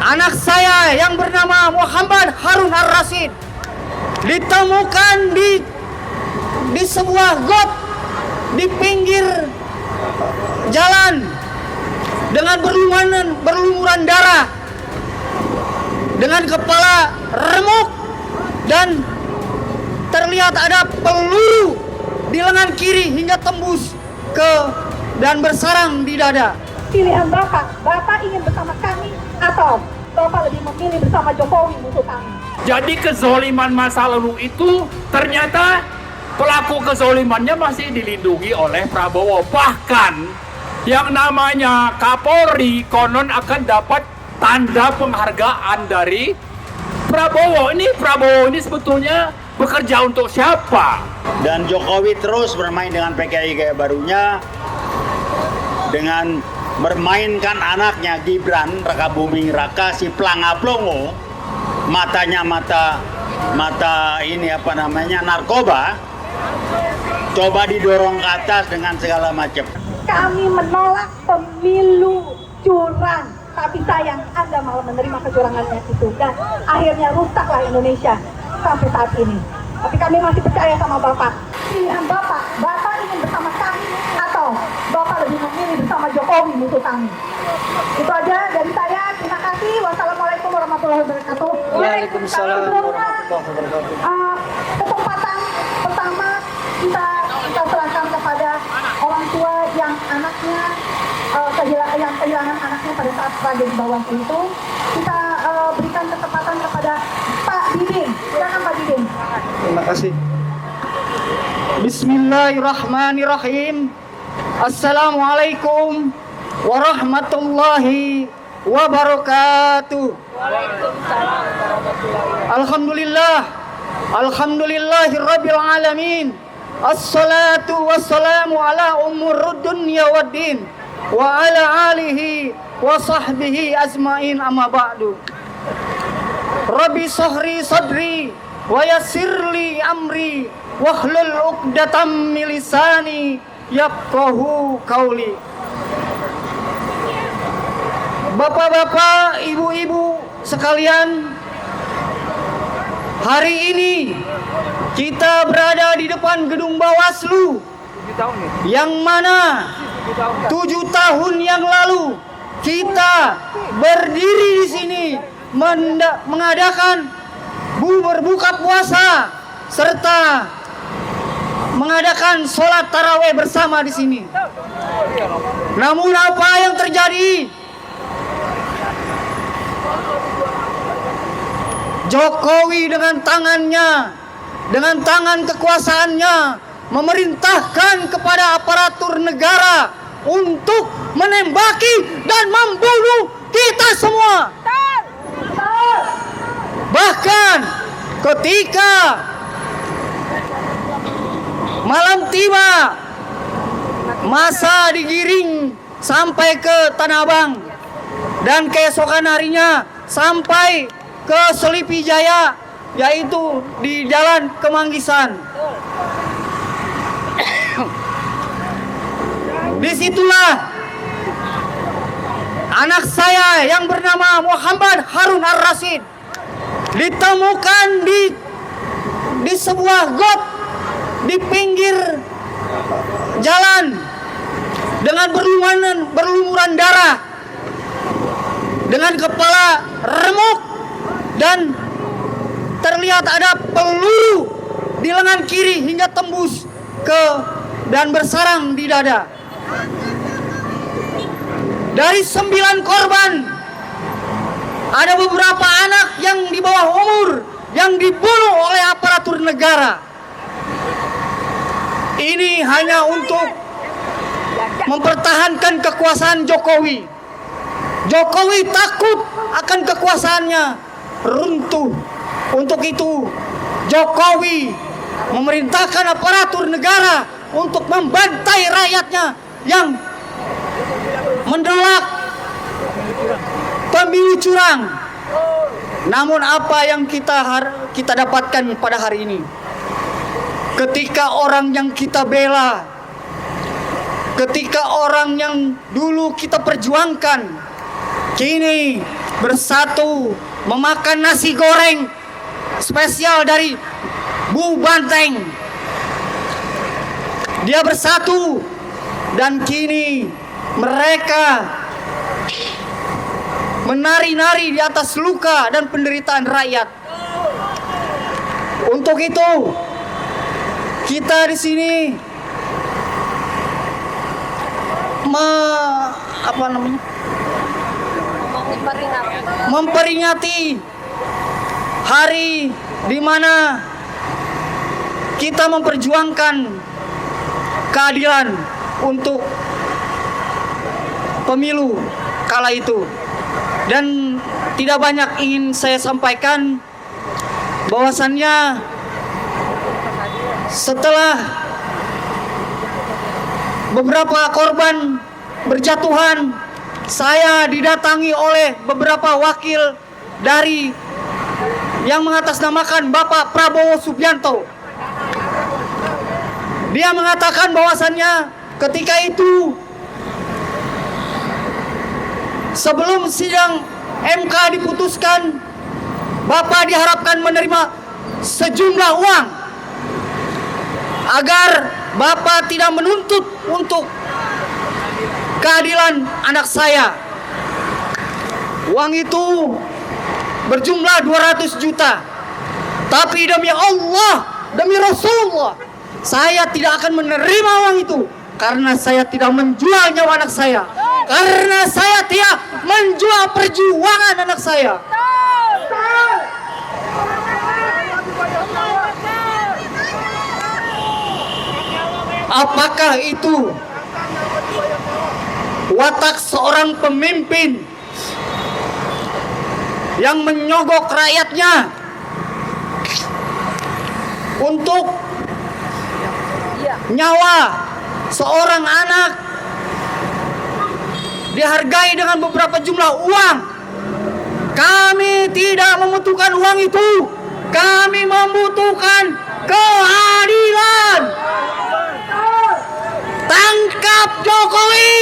anak saya yang bernama Muhammad Harun Ar-Rasyid ditemukan di sebuah got di pinggir jalan dengan berlumuran darah, dengan kepala remuk dan terlihat ada peluru di lengan kiri hingga tembus ke dan bersarang di dada. Pilihan Bapak ingin bersama kami atau Bapak lebih memilih bersama Jokowi musuh kami? Jadi kezoliman masa lalu itu ternyata pelaku kezolimannya masih dilindungi oleh Prabowo. Bahkan yang namanya Kapolri konon akan dapat tanda penghargaan dari Prabowo. Prabowo ini sebetulnya bekerja untuk siapa? Dan Jokowi terus bermain dengan PKI gaya barunya dengan bermainkan anaknya Gibran Raka Buming Raka si Plangaplongo, matanya mata ini narkoba, coba didorong ke atas dengan segala macam. Kami menolak pemilu curang, tapi sayang Anda malah menerima kecurangannya itu dan akhirnya rusaklah Indonesia sampai saat ini. Tapi kami masih percaya sama Bapak. Pilihan Bapak ingin bersama kami atau Bapak lebih memilih bersama Jokowi musuh kami? Itu aja dari saya. Terima kasih. Wassalamualaikum warahmatullahi wabarakatuh. Waalaikumsalam warahmatullahi wabarakatuh. Kesempatan pertama kita serahkan kepada orang tua yang anaknya yang kehilangan anaknya pada saat tragedi Bawaslu itu. Kita berikan kesempatan kepada Pak Didin. Silakan Pak Didin. Terima kasih. Bismillahirrahmanirrahim. Assalamualaikum warahmatullahi wabarakatuh. Alhamdulillahirabbil alamin. Assalatu wassalamu ala umurud dunya waddin wa ala alihi wa sahbihi azmain amma ba'du. Rabbi sahri sadri wa yassirli amri wahlul 'uqdatam min lisani yafqahu qauli. Bapak-bapak, ibu-ibu sekalian, hari ini kita berada di depan gedung Bawaslu yang mana 7 tahun yang lalu kita berdiri di sini mengadakan berbuka puasa serta mengadakan sholat tarawih bersama di sini. Namun apa yang terjadi? Jokowi dengan tangan kekuasaannya memerintahkan kepada aparatur negara untuk menembaki dan membunuh kita semua. Bahkan ketika malam tiba, masa digiring sampai ke Tanah Abang dan keesokan harinya sampai ke Selipi Jaya, yaitu di Jalan Kemanggisan. Disitulah anak saya yang bernama Muhammad Harun Ar-Rasyid ditemukan di sebuah got di pinggir jalan dengan berlumuran darah, dengan kepala remuk dan terlihat ada peluru di lengan kiri hingga tembus ke dan bersarang di dada. Dari 9 korban, ada beberapa anak yang di bawah umur yang dibunuh oleh aparatur negara. Ini hanya untuk mempertahankan kekuasaan Jokowi. Jokowi takut akan kekuasaannya runtuh. Untuk itu Jokowi memerintahkan aparatur negara untuk membantai rakyatnya yang menolak pemilu curang. Namun apa yang kita dapatkan pada hari ini? Ketika orang yang kita bela, ketika orang yang dulu kita perjuangkan, kini bersatu memakan nasi goreng spesial dari Bu Banteng. Dia bersatu dan kini mereka menari-nari di atas luka dan penderitaan rakyat. Untuk itu, kita di sini memperingati hari di mana kita memperjuangkan keadilan untuk pemilu kala itu. Dan tidak banyak ingin saya sampaikan, bahwasannya setelah beberapa korban berjatuhan, saya didatangi oleh beberapa wakil dari yang mengatasnamakan Bapak Prabowo Subianto. Dia mengatakan bahwasannya ketika itu sebelum sidang MK diputuskan, Bapak diharapkan menerima sejumlah uang agar Bapak tidak menuntut untuk keadilan anak saya. Uang itu berjumlah 200 juta. Tapi demi Allah, demi Rasulullah, saya tidak akan menerima uang itu, karena saya tidak menjual nyawa anak saya, karena saya tidak menjual perjuangan anak saya. Apakah itu watak seorang pemimpin yang menyogok rakyatnya untuk nyawa seorang anak dihargai dengan beberapa jumlah uang? Kami tidak membutuhkan uang itu. Kami membutuhkan keadilan. Tangkap Jokowi.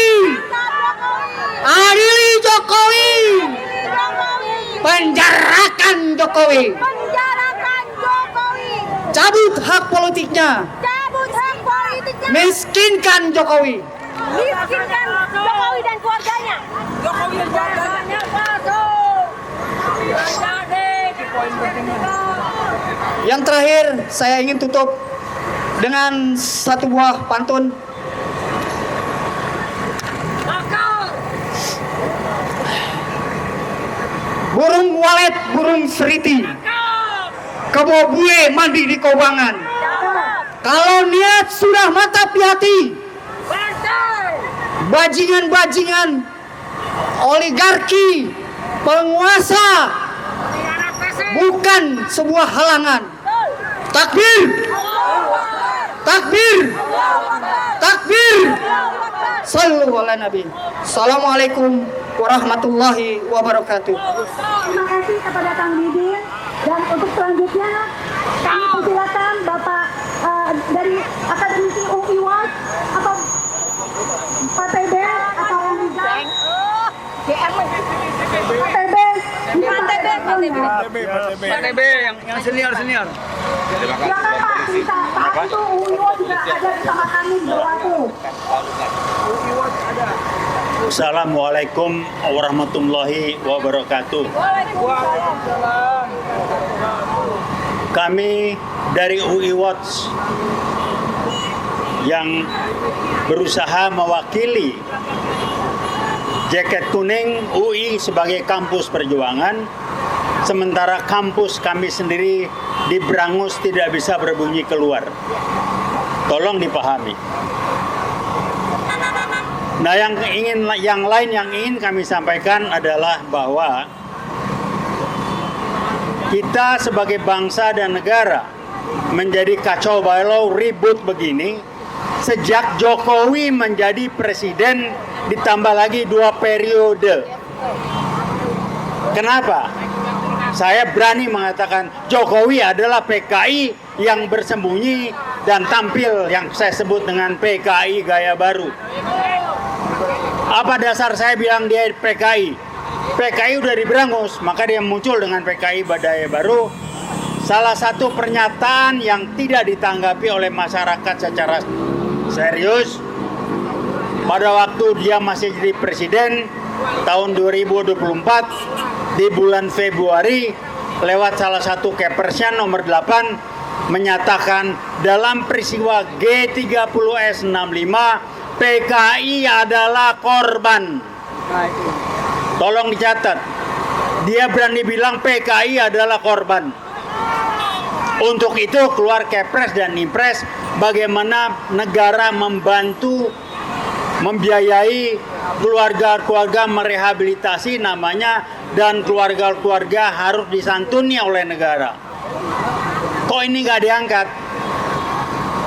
Adili Jokowi. Penjarakan Jokowi. Cabut hak politiknya. Miskinkan Jokowi. Miskinkan Jokowi dan keluarganya. Jokowi dan keluarganya Yang terakhir, saya ingin tutup dengan satu buah pantun. Burung walet, burung seriti, kebo bue mandi di kobangan. Kalau niat sudah mantap di hati, bajingan-bajingan oligarki penguasa bukan sebuah halangan. Takbir, takbir, takbir. Sallu ala Nabi. Assalamualaikum warahmatullahi wabarakatuh. Terima kasih kepada Kang Didin. Dan untuk selanjutnya kami persilakan Bapak dari Akademisi UIWAS atau Pak TB atau yang Pak TB yang senior. silakan Pak, bisa Pak itu UIWAS juga ada bersama kami di Bawaslu. Assalamualaikum warahmatullahi wabarakatuh. Kami dari UI Watch yang berusaha mewakili Jaket Kuning UI sebagai kampus perjuangan, sementara kampus kami sendiri di Brangus tidak bisa berbunyi keluar. Tolong dipahami. Nah, yang lain yang ingin kami sampaikan adalah bahwa kita sebagai bangsa dan negara menjadi kacau balau ribut begini sejak Jokowi menjadi presiden ditambah lagi 2 periode. Kenapa? Saya berani mengatakan Jokowi adalah PKI yang bersembunyi dan tampil yang saya sebut dengan PKI gaya baru. Apa dasar saya bilang dia PKI? PKI udah diberangus, maka dia muncul dengan PKI Badai Baru. Salah satu pernyataan yang tidak ditanggapi oleh masyarakat secara serius pada waktu dia masih jadi presiden tahun 2024 di bulan Februari lewat salah satu kepersnya nomor 8 menyatakan dalam peristiwa G30S65 PKI adalah korban. Tolong dicatat, dia berani bilang PKI adalah korban. Untuk itu keluar kepres dan impres bagaimana negara membantu membiayai keluarga-keluarga merehabilitasi namanya, dan keluarga-keluarga harus disantuni oleh negara. Kok ini nggak diangkat?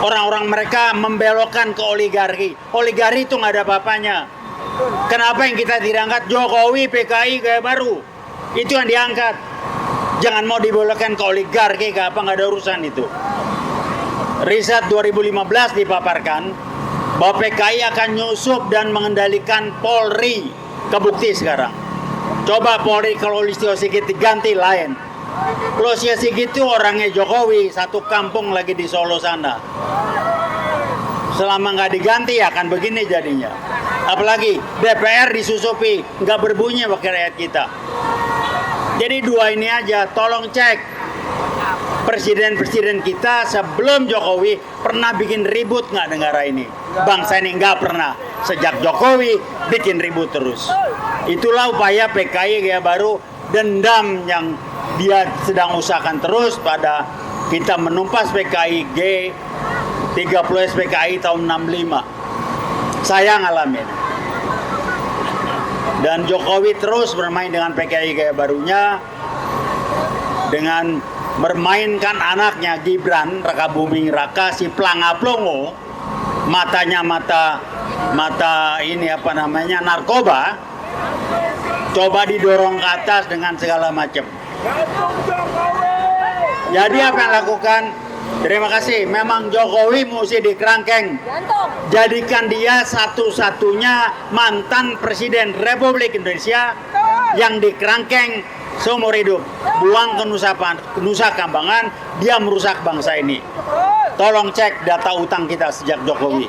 Orang-orang mereka membelokkan ke oligarki. Oligarki itu nggak ada apa-apanya. Kenapa yang kita tidak angkat? Jokowi, PKI, Gaya Baru. Itu yang diangkat. Jangan mau dibelokkan ke oligarki, ke apa, nggak ada urusan itu. Riset 2015 dipaparkan bahwa PKI akan nyusup dan mengendalikan Polri. Kebukti sekarang. Coba Polri kalau Listio Sigit diganti lain. Listio Sigit itu orangnya Jokowi, satu kampung lagi di Solo sana. Selama nggak diganti akan begini jadinya. Apalagi DPR disusupi, nggak berbunyi wakil rakyat kita. Jadi dua ini aja, tolong cek. Presiden-presiden kita sebelum Jokowi pernah bikin ribut nggak negara ini? Bangsa ini nggak pernah. Sejak Jokowi bikin ribut terus. Itulah upaya PKI Gaya Baru, dendam yang dia sedang usahakan terus pada kita menumpas PKI G30S PKI tahun 65. Saya ngalamin. Dan Jokowi terus bermain dengan PKI Gaya Barunya dengan bermainkan anaknya Gibran Rakabuming Raka si Plangaplongo, matanya mata ini apa namanya narkoba, coba didorong ke atas dengan segala macam. Jadi apa yang lakukan? Terima kasih. Memang Jokowi mesti dikerangkeng. Jadikan dia satu-satunya mantan presiden Republik Indonesia yang dikerangkeng seumur hidup. Buang ke Nusa Kambangan, dia merusak bangsa ini. Tolong cek data utang kita sejak Jokowi.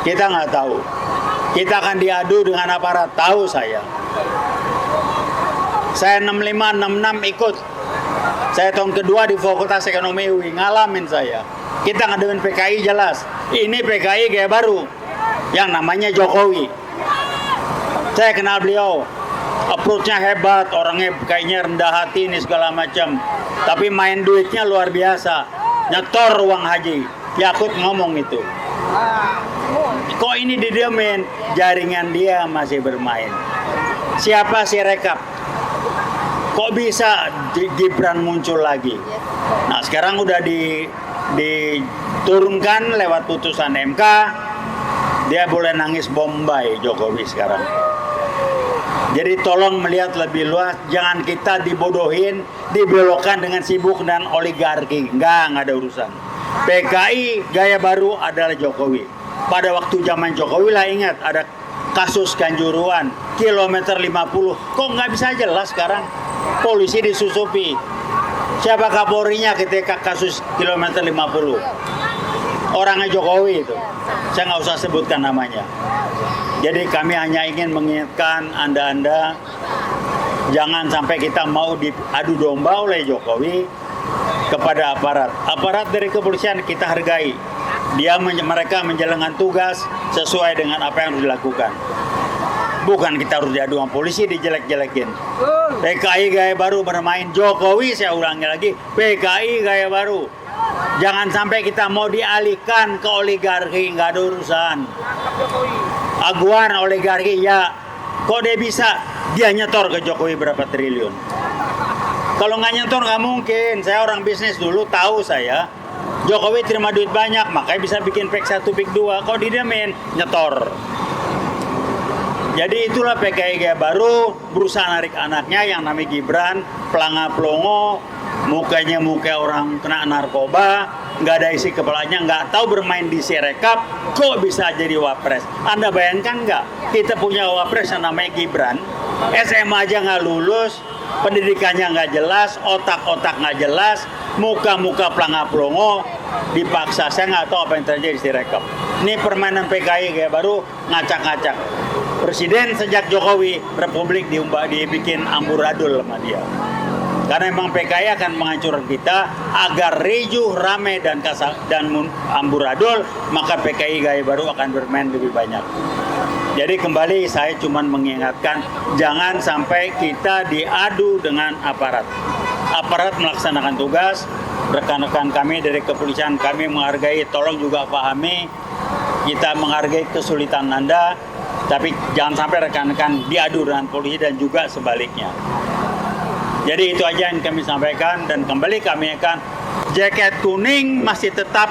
Kita nggak tahu. Kita akan diadu dengan aparat, tahu saya. Saya 65, 66 ikut. Saya tahun kedua di Fakultas Ekonomi UI, ngalamin saya. Kita ngaduin PKI jelas. Ini PKI Gaya Baru yang namanya Jokowi. Saya kenal beliau. Approach-nya hebat, orangnya kayaknya rendah hati ini segala macam. Tapi main duitnya luar biasa. Nyetor uang haji. Yakut ngomong itu. Kok ini didiamin? Jaringan dia masih bermain. Siapa si rekap? Kok bisa Gibran muncul lagi? Nah sekarang udah diturunkan lewat putusan MK. Dia boleh nangis Bombay Jokowi sekarang. Jadi tolong melihat lebih luas. Jangan kita dibodohin, dibelokkan dengan sibuk dan oligarki. Nggak ada urusan. PKI Gaya Baru adalah Jokowi. Pada waktu zaman Jokowi lah ingat ada kasus Kanjuruhan kilometer 50. Kok nggak bisa jelas sekarang? Polisi disusupi. Siapa Kapolrinya ketika kasus kilometer 50? Orangnya Jokowi itu. Saya nggak usah sebutkan namanya. Jadi kami hanya ingin mengingatkan Anda-Anda, jangan sampai kita mau diadu domba oleh Jokowi kepada aparat. Aparat dari kepolisian kita hargai. Mereka menjalankan tugas sesuai dengan apa yang harus dilakukan. Bukan kita harus diadu sama polisi, dijelek-jelekin. PKI Gaya Baru bermain Jokowi, saya ulangi lagi, PKI Gaya Baru. Jangan sampai kita mau dialihkan ke oligarki, nggak ada urusan. Aguan oligarki, ya. Kok dia bisa? Dia nyetor ke Jokowi berapa triliun. Kalau nggak nyetor nggak mungkin. Saya orang bisnis dulu, tahu saya. Jokowi terima duit banyak, makanya bisa bikin PEK 1, PEK 2. Kok didiamin? Nyetor. Jadi itulah PKI Gaya Baru berusaha narik anaknya yang namanya Gibran, pelanga-pelongo, mukanya muka orang kena narkoba, nggak ada isi kepalanya, nggak tahu bermain di Sirekap, kok bisa jadi wapres? Anda bayangkan nggak? Kita punya wapres yang namanya Gibran, SMA aja nggak lulus, pendidikannya nggak jelas, otak-otak nggak jelas, muka-muka pelangap-pelongo, dipaksa. Saya nggak tahu apa yang terjadi di Rekap. Ini permainan PKI kayak baru ngacak-ngacak. Presiden sejak Jokowi, Republik dibikin amburadul sama dia. Karena memang PKI akan menghancurkan kita agar ricuh, rame dan amburadul, maka PKI gaya baru akan bermain lebih banyak. Jadi kembali saya cuma mengingatkan jangan sampai kita diadu dengan aparat. Aparat melaksanakan tugas, rekan-rekan kami dari kepolisian kami menghargai, tolong juga pahami, kita menghargai kesulitan Anda, tapi jangan sampai rekan-rekan diadu dengan polisi dan juga sebaliknya. Jadi itu aja yang kami sampaikan dan kembali kami akan jaket kuning masih tetap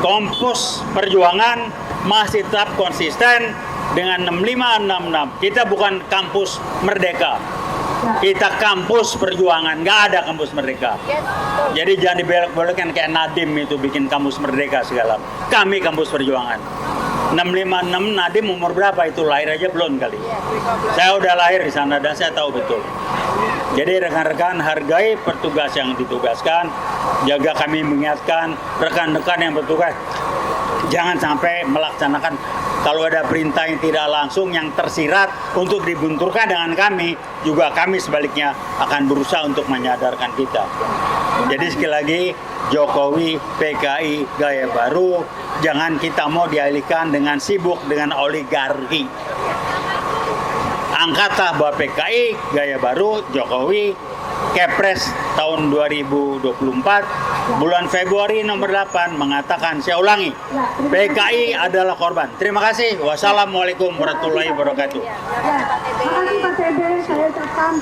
Kompos Perjuangan masih tetap konsisten dengan 6566. Kita bukan kampus Merdeka. Kita kampus Perjuangan, nggak ada kampus Merdeka. Jadi jangan dibelok-belokkan kayak Nadiem itu bikin kampus Merdeka segala. Kami kampus Perjuangan. 656 Nadiem umur berapa itu, lahir aja belum kali. Saya udah lahir di sana dan saya tahu betul. Jadi rekan-rekan hargai petugas yang ditugaskan, jaga kami mengingatkan rekan-rekan yang bertugas jangan sampai melaksanakan kalau ada perintah yang tidak langsung yang tersirat untuk dibenturkan dengan kami, juga kami sebaliknya akan berusaha untuk menyadarkan kita. Jadi sekali lagi Jokowi PKI gaya baru, jangan kita mau dialihkan dengan sibuk dengan oligarki. Angkatlah bahwa PKI gaya baru Jokowi Kepres tahun 2024 bulan Februari nomor 8 mengatakan, saya ulangi, PKI adalah korban. Terima kasih. Wassalamualaikum warahmatullahi wabarakatuh. Ya, makasih Pak TB, saya ucapkan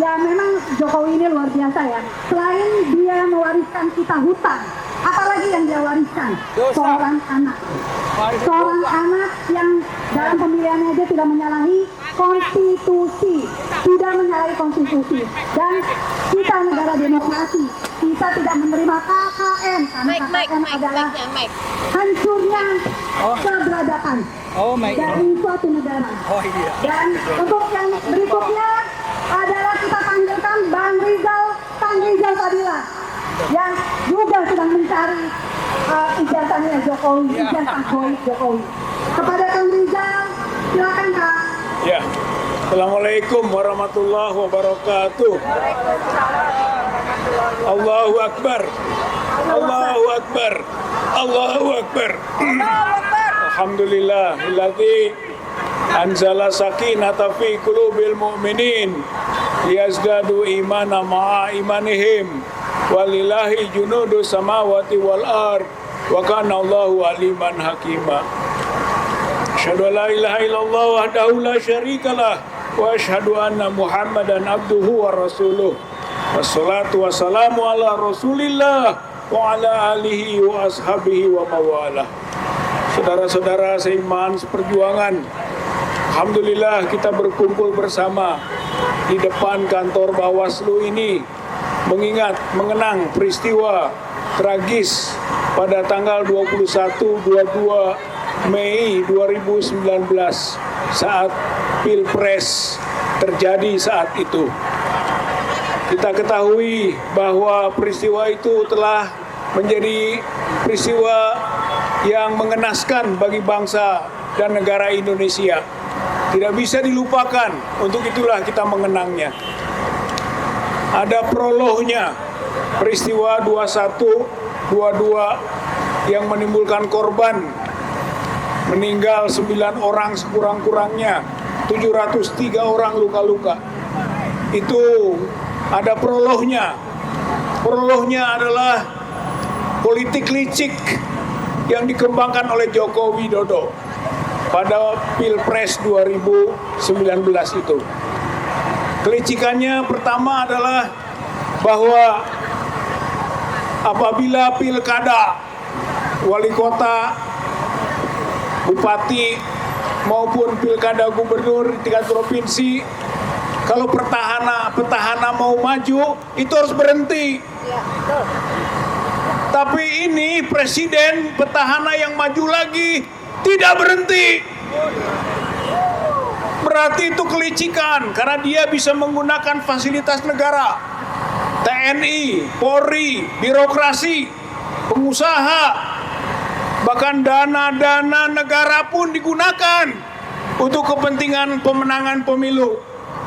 ya memang Jokowi ini luar biasa ya. Selain dia mewariskan kita hutang, apalagi yang dia wariskan? Seorang anak. Seorang anak yang dalam pemilihannya aja tidak menyalahi konstitusi, tidak menyalahi konstitusi. Dan kita negara demokrasi, kita tidak menerima KKN karena KKN adalah hancurnya keberadaan dari suatu negara. Dan untuk yang berikutnya adalah kita panggilkan Bang Rizal Fadila yang juga sedang mencari ijazahnya Jokowi, ijazah Jokowi. Kepada Kang Rizal, silakan Kak. Ya, Assalamualaikum warahmatullahi wabarakatuh. Allahu Akbar. Allahu Akbar. Allahu Akbar. Alhamdulillah alladzi anzala sakinata fi qulubil mu'minin liyazdadu imana ma'a imanihim walillahi junudu samawati wal ard wa kana Allahu aliman hakima. Asyhadu an la ilaha illallah wahdahu la syarikalah wa asyhadu anna Muhammadan abduhu wa rasuluh. Wassalatu wassalamu ala Rasulillah wa ala alihi wa ashabihi wa mawalah. Saudara-saudara seiman seperjuangan, alhamdulillah kita berkumpul bersama di depan kantor Bawaslu ini mengenang peristiwa tragis pada tanggal 21-22 Mei 2019 saat Pilpres terjadi saat itu. Kita ketahui bahwa peristiwa itu telah menjadi peristiwa yang mengenaskan bagi bangsa dan negara Indonesia. Tidak bisa dilupakan, untuk itulah kita mengenangnya. Ada prolognya, peristiwa 21-22 yang menimbulkan korban, meninggal 9 orang sekurang-kurangnya, 703 orang luka-luka. Itu ada prolognya. Prolognya adalah politik licik yang dikembangkan oleh Joko Widodo pada Pilpres 2019 itu. Kelicikannya pertama adalah bahwa apabila pilkada wali kota, bupati maupun pilkada gubernur di tingkat provinsi, kalau petahana mau maju itu harus berhenti. Tapi ini presiden petahana yang maju lagi tidak berhenti. berarti itu kelicikan karena dia bisa menggunakan fasilitas negara, TNI, Polri, birokrasi, pengusaha, bahkan dana-dana negara pun digunakan untuk kepentingan pemenangan pemilu.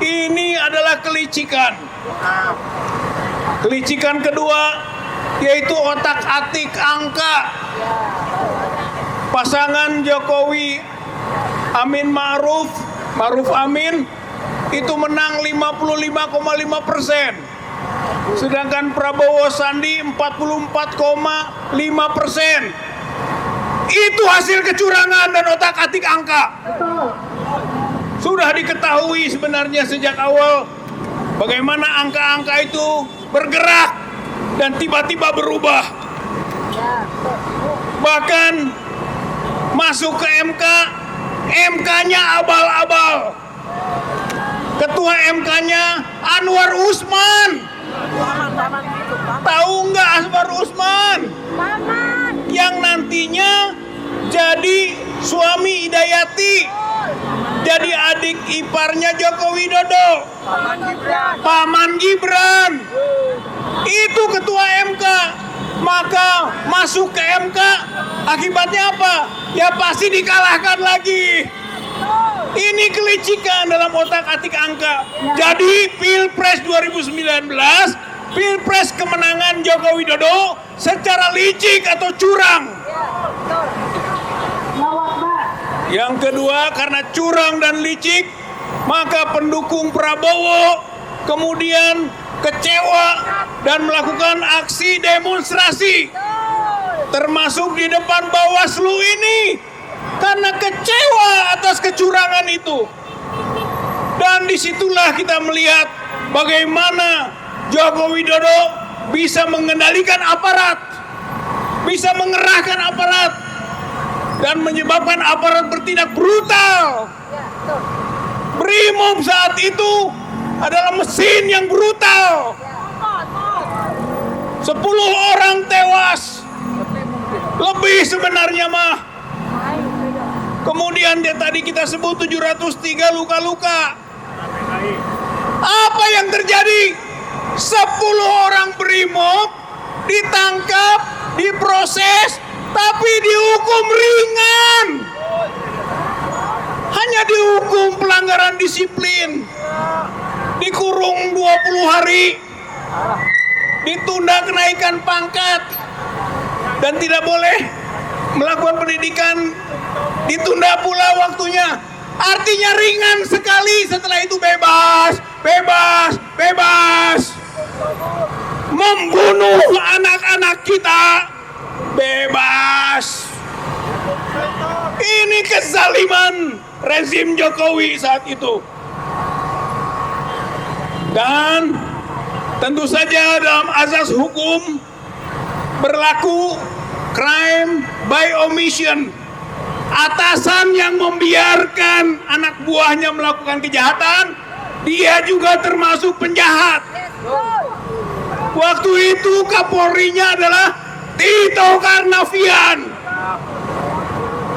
Ini adalah kelicikan. Kelicikan kedua yaitu otak-atik angka. Pasangan Jokowi Amin Ma'ruf Amin itu menang 55,5%. Sedangkan Prabowo Sandi 44,5%. Itu hasil kecurangan dan otak-atik angka. Sudah diketahui sebenarnya sejak awal bagaimana angka-angka itu bergerak dan tiba-tiba berubah. Bahkan masuk ke MK, MK-nya abal-abal. Ketua MK-nya Anwar Usman. Tahu nggak Anwar Usman? Yang nantinya jadi suami Hidayati, jadi adik iparnya Joko Widodo, Paman Gibran. Itu ketua MK. Maka masuk ke MK, akibatnya apa? Ya pasti dikalahkan lagi. Ini kelicikan dalam otak-atik angka. Jadi Pilpres 2019, Pilpres kemenangan Joko Widodo secara licik atau curang. Yang kedua, karena curang dan licik, maka pendukung Prabowo kemudian kecewa dan melakukan aksi demonstrasi, termasuk di depan Bawaslu ini, karena kecewa atas kecurangan itu. Dan disitulah kita melihat bagaimana Joko Widodo bisa mengendalikan aparat, bisa mengerahkan aparat, dan menyebabkan aparat bertindak brutal. Brimob saat itu adalah mesin yang brutal. 10 orang tewas, lebih sebenarnya mah. Kemudian tadi kita sebut 703 luka-luka. Apa yang terjadi? 10 orang Brimob ditangkap, diproses, tapi dihukum ringan. Hanya dihukum pelanggaran disiplin, dikurung 20 hari, ditunda kenaikan pangkat, dan tidak boleh melakukan pendidikan, ditunda pula waktunya. Artinya ringan sekali. Setelah itu bebas. Membunuh anak-anak kita bebas. Ini kezaliman rezim Jokowi saat itu. Dan tentu saja dalam azas hukum berlaku crime by omission. Atasan yang membiarkan anak buahnya melakukan kejahatan, dia juga termasuk penjahat. Waktu itu Kapolrinya adalah Tito Karnavian,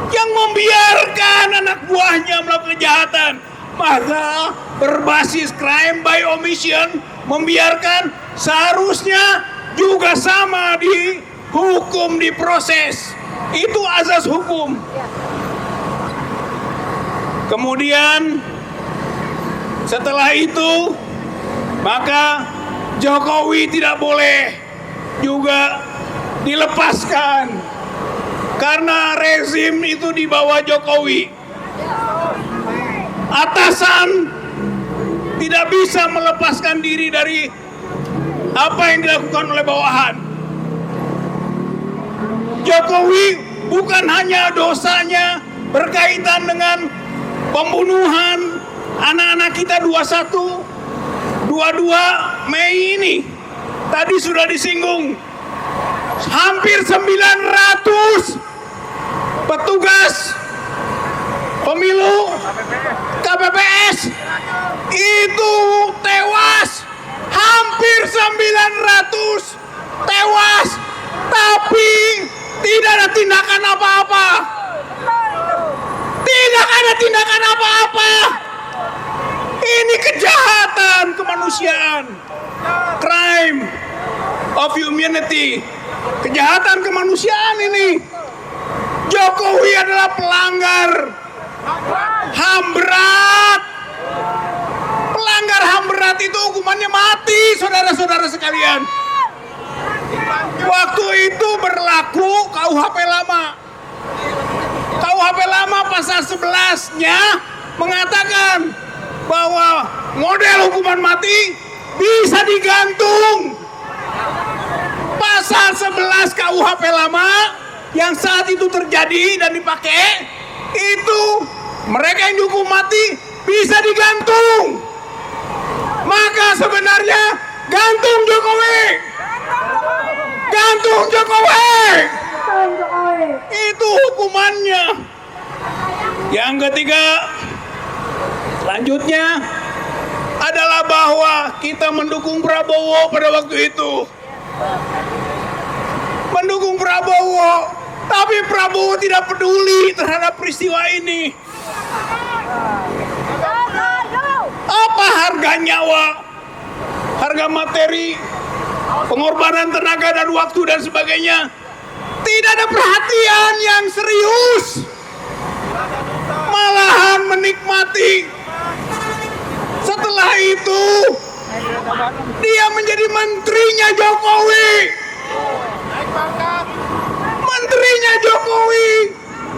yang membiarkan anak buahnya melakukan kejahatan. Maka berbasis crime by omission, membiarkan, seharusnya juga sama dihukum, diproses. Itu azas hukum. Kemudian setelah itu, maka Jokowi tidak boleh juga dilepaskan, karena rezim itu di bawah Jokowi. Atasan tidak bisa melepaskan diri dari apa yang dilakukan oleh bawahan. Jokowi bukan hanya dosanya berkaitan dengan pembunuhan anak-anak kita 22 Mei ini. Tadi sudah disinggung, hampir 900 petugas pemilu KPPS itu tewas. Hampir 900 tewas, tapi tidak ada tindakan apa-apa. Tidak ada tindakan apa-apa. Ini kejahatan kemanusiaan. Crime of humanity. Kejahatan kemanusiaan ini. Jokowi adalah pelanggar HAM berat. Pelanggar HAM berat itu hukumannya mati, saudara-saudara sekalian. Waktu itu berlaku KUHP lama. KUHP lama pasal 11-nya mengatakan bahwa model hukuman mati bisa digantung. Pasal 11 KUHP lama yang saat itu terjadi dan dipakai itu mereka yang dihukum mati bisa digantung. Maka sebenarnya gantung Jokowi. Gantung Jokowi. Itu hukumannya. Yang ketiga, selanjutnya adalah bahwa kita mendukung Prabowo pada waktu itu. Mendukung Prabowo, tapi Prabowo tidak peduli terhadap peristiwa ini. Apa harga nyawa, harga materi, pengorbanan tenaga dan waktu dan sebagainya. Tidak ada perhatian yang serius. Malahan menikmati. Setelah itu dia menjadi menterinya Jokowi. Menterinya Jokowi.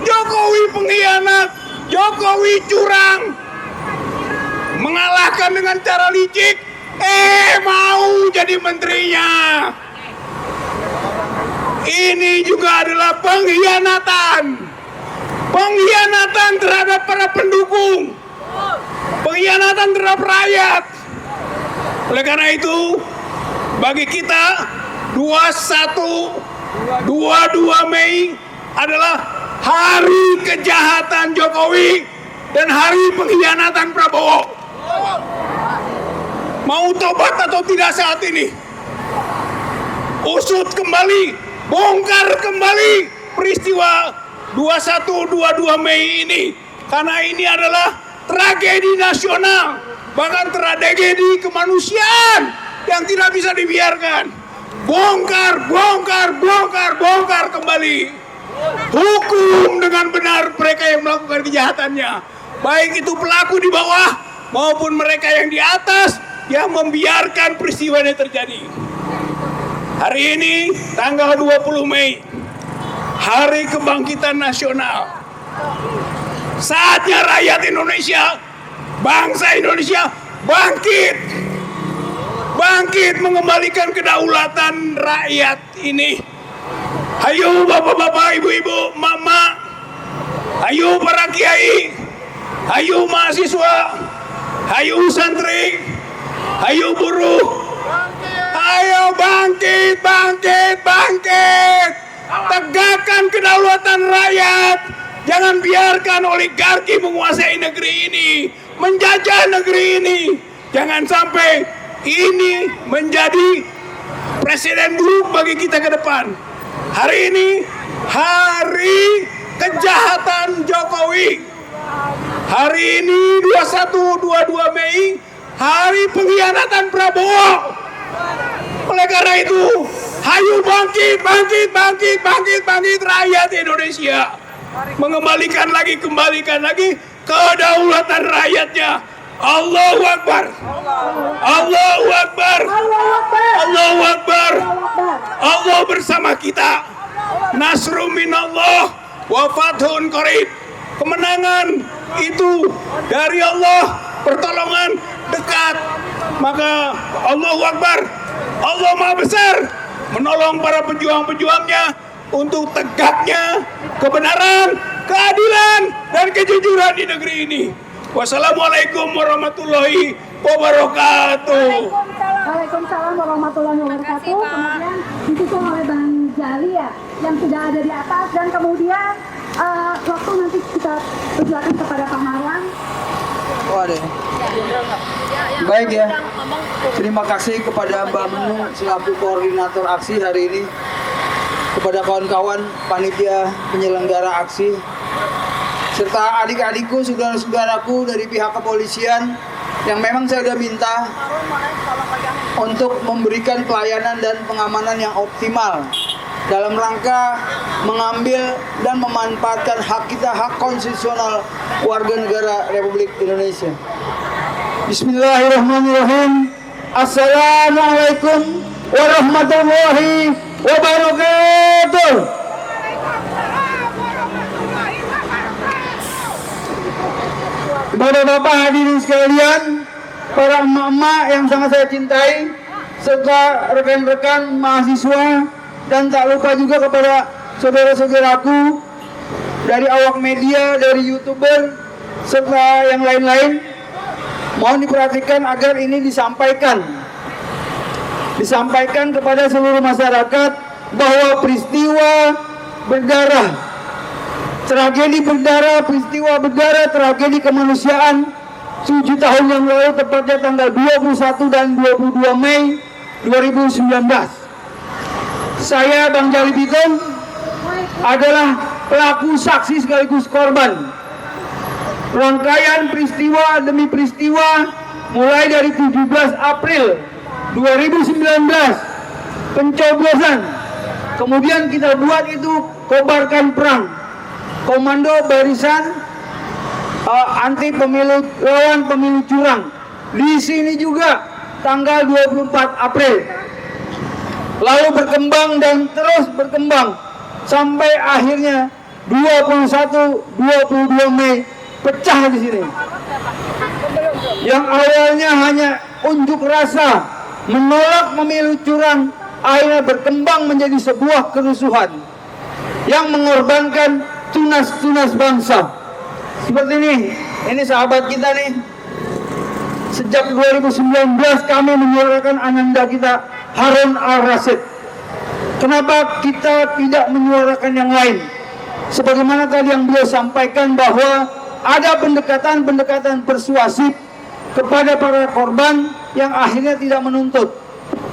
Jokowi pengkhianat. Jokowi curang. Mengalahkan dengan cara licik. Mau jadi menterinya. Ini juga adalah pengkhianatan. Pengkhianatan terhadap para pendukung. Pengkhianatan terhadap rakyat. Oleh karena itu, bagi kita 22 Mei adalah hari kejahatan Jokowi dan hari pengkhianatan Prabowo. Mau tobat atau tidak saat ini? Usut kembali, bongkar kembali peristiwa 21-22 Mei ini. Karena ini adalah tragedi nasional, bahkan tragedi kemanusiaan yang tidak bisa dibiarkan. Bongkar, bongkar, bongkar, bongkar kembali. Hukum dengan benar mereka yang melakukan kejahatannya. Baik itu pelaku di bawah maupun mereka yang di atas yang membiarkan peristiwa ini terjadi. Hari ini tanggal 20 Mei, Hari Kebangkitan Nasional. Saatnya rakyat Indonesia, bangsa Indonesia bangkit. Bangkit mengembalikan kedaulatan rakyat ini. Ayo bapak-bapak, ibu-ibu, mama. Ayo para kiai. Ayo mahasiswa. Ayo santri. Ayo buruh. Ayo bangkit, bangkit, bangkit. Tegakkan kedaulatan rakyat. Jangan biarkan oligarki menguasai negeri ini, menjajah negeri ini. Jangan sampai ini menjadi presiden buruk bagi kita ke depan. Hari ini hari kejahatan Jokowi. Hari ini 21-22 Mei, hari pengkhianatan Prabowo. Oleh karena itu, ayo bangkit, bangkit, bangkit, bangkit, bangkit rakyat Indonesia. Mengembalikan lagi, kembalikan lagi kedaulatan rakyatnya. Allahu Akbar. Allahu Akbar. Allahu Akbar. Allah bersama kita. Nasrum minallah wa fathun qarib. Kemenangan itu dari Allah, pertolongan dekat. Maka Allahu Akbar. Allah Maha Besar menolong para pejuang-pejuangnya untuk tegaknya kebenaran, keadilan, dan kejujuran di negeri ini. Wassalamualaikum warahmatullahi wabarakatuh. Waalaikumsalam warahmatullahi wabarakatuh. Kemudian disusul oleh Bang Jali ya, yang sudah ada di atas, dan kemudian waktu nanti kita persilakan kepada Pak Marwan. Waduh. Baik ya. Terima kasih kepada Mbak Menu selaku koordinator aksi hari ini, kepada kawan-kawan panitia penyelenggara aksi, serta adik-adikku, saudara-saudaraku dari pihak kepolisian yang memang saya sudah minta untuk memberikan pelayanan dan pengamanan yang optimal dalam rangka mengambil dan memanfaatkan hak kita, hak konstitusional warga negara Republik Indonesia. Bismillahirrahmanirrahim. Assalamualaikum warahmatullahi wabarakatuh. Kepada Bapak hadirin sekalian, para emak-emak yang sangat saya cintai, serta rekan-rekan mahasiswa, dan tak lupa juga kepada saudara-saudaraku dari awak media, dari YouTuber, serta yang lain-lain, mohon diperhatikan agar ini disampaikan kepada seluruh masyarakat bahwa peristiwa berdarah, tragedi berdarah, peristiwa berdarah, tragedi kemanusiaan 7 tahun yang lalu, tepatnya tanggal 21 dan 22 Mei 2019. Saya, Bang Jali Pitung, adalah pelaku, saksi sekaligus korban. Rangkaian peristiwa demi peristiwa mulai dari 17 April 2019, pencoblosan. Kemudian kita buat itu Kobarkan Perang, Komando Barisan Anti Pemilu, Lawan Pemilu Curang. Di sini juga tanggal 24 April. Lalu berkembang dan terus berkembang sampai akhirnya 21-22 Mei pecah di sini. Yang awalnya hanya unjuk rasa menolak pemilu curang, akhirnya berkembang menjadi sebuah kerusuhan yang mengorbankan tunas-tunas bangsa. Seperti ini sahabat kita nih. Sejak 2019 kami menyuarakan ananda kita, Harun Al-Rashid. Kenapa kita tidak menyuarakan yang lain? Sebagaimana tadi yang beliau sampaikan bahwa ada pendekatan-pendekatan persuasif kepada para korban yang akhirnya tidak menuntut.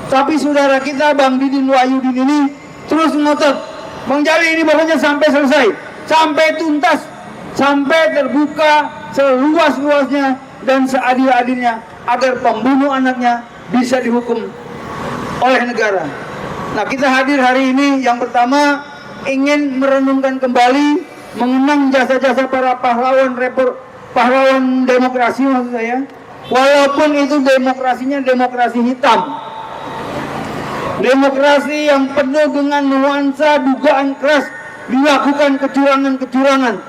Tapi saudara kita Bang Didin Wahyudin ini terus ngotot, Bang Jali ini pokoknya sampai selesai, sampai tuntas, sampai terbuka seluas-luasnya dan seadil-adilnya agar pembunuh anaknya bisa dihukum oleh negara. Nah, kita hadir hari ini yang pertama ingin merenungkan kembali, mengenang jasa-jasa para pahlawan demokrasi maksud saya. Walaupun itu demokrasinya demokrasi hitam, demokrasi yang penuh dengan nuansa dugaan keras dilakukan kecurangan-kecurangan.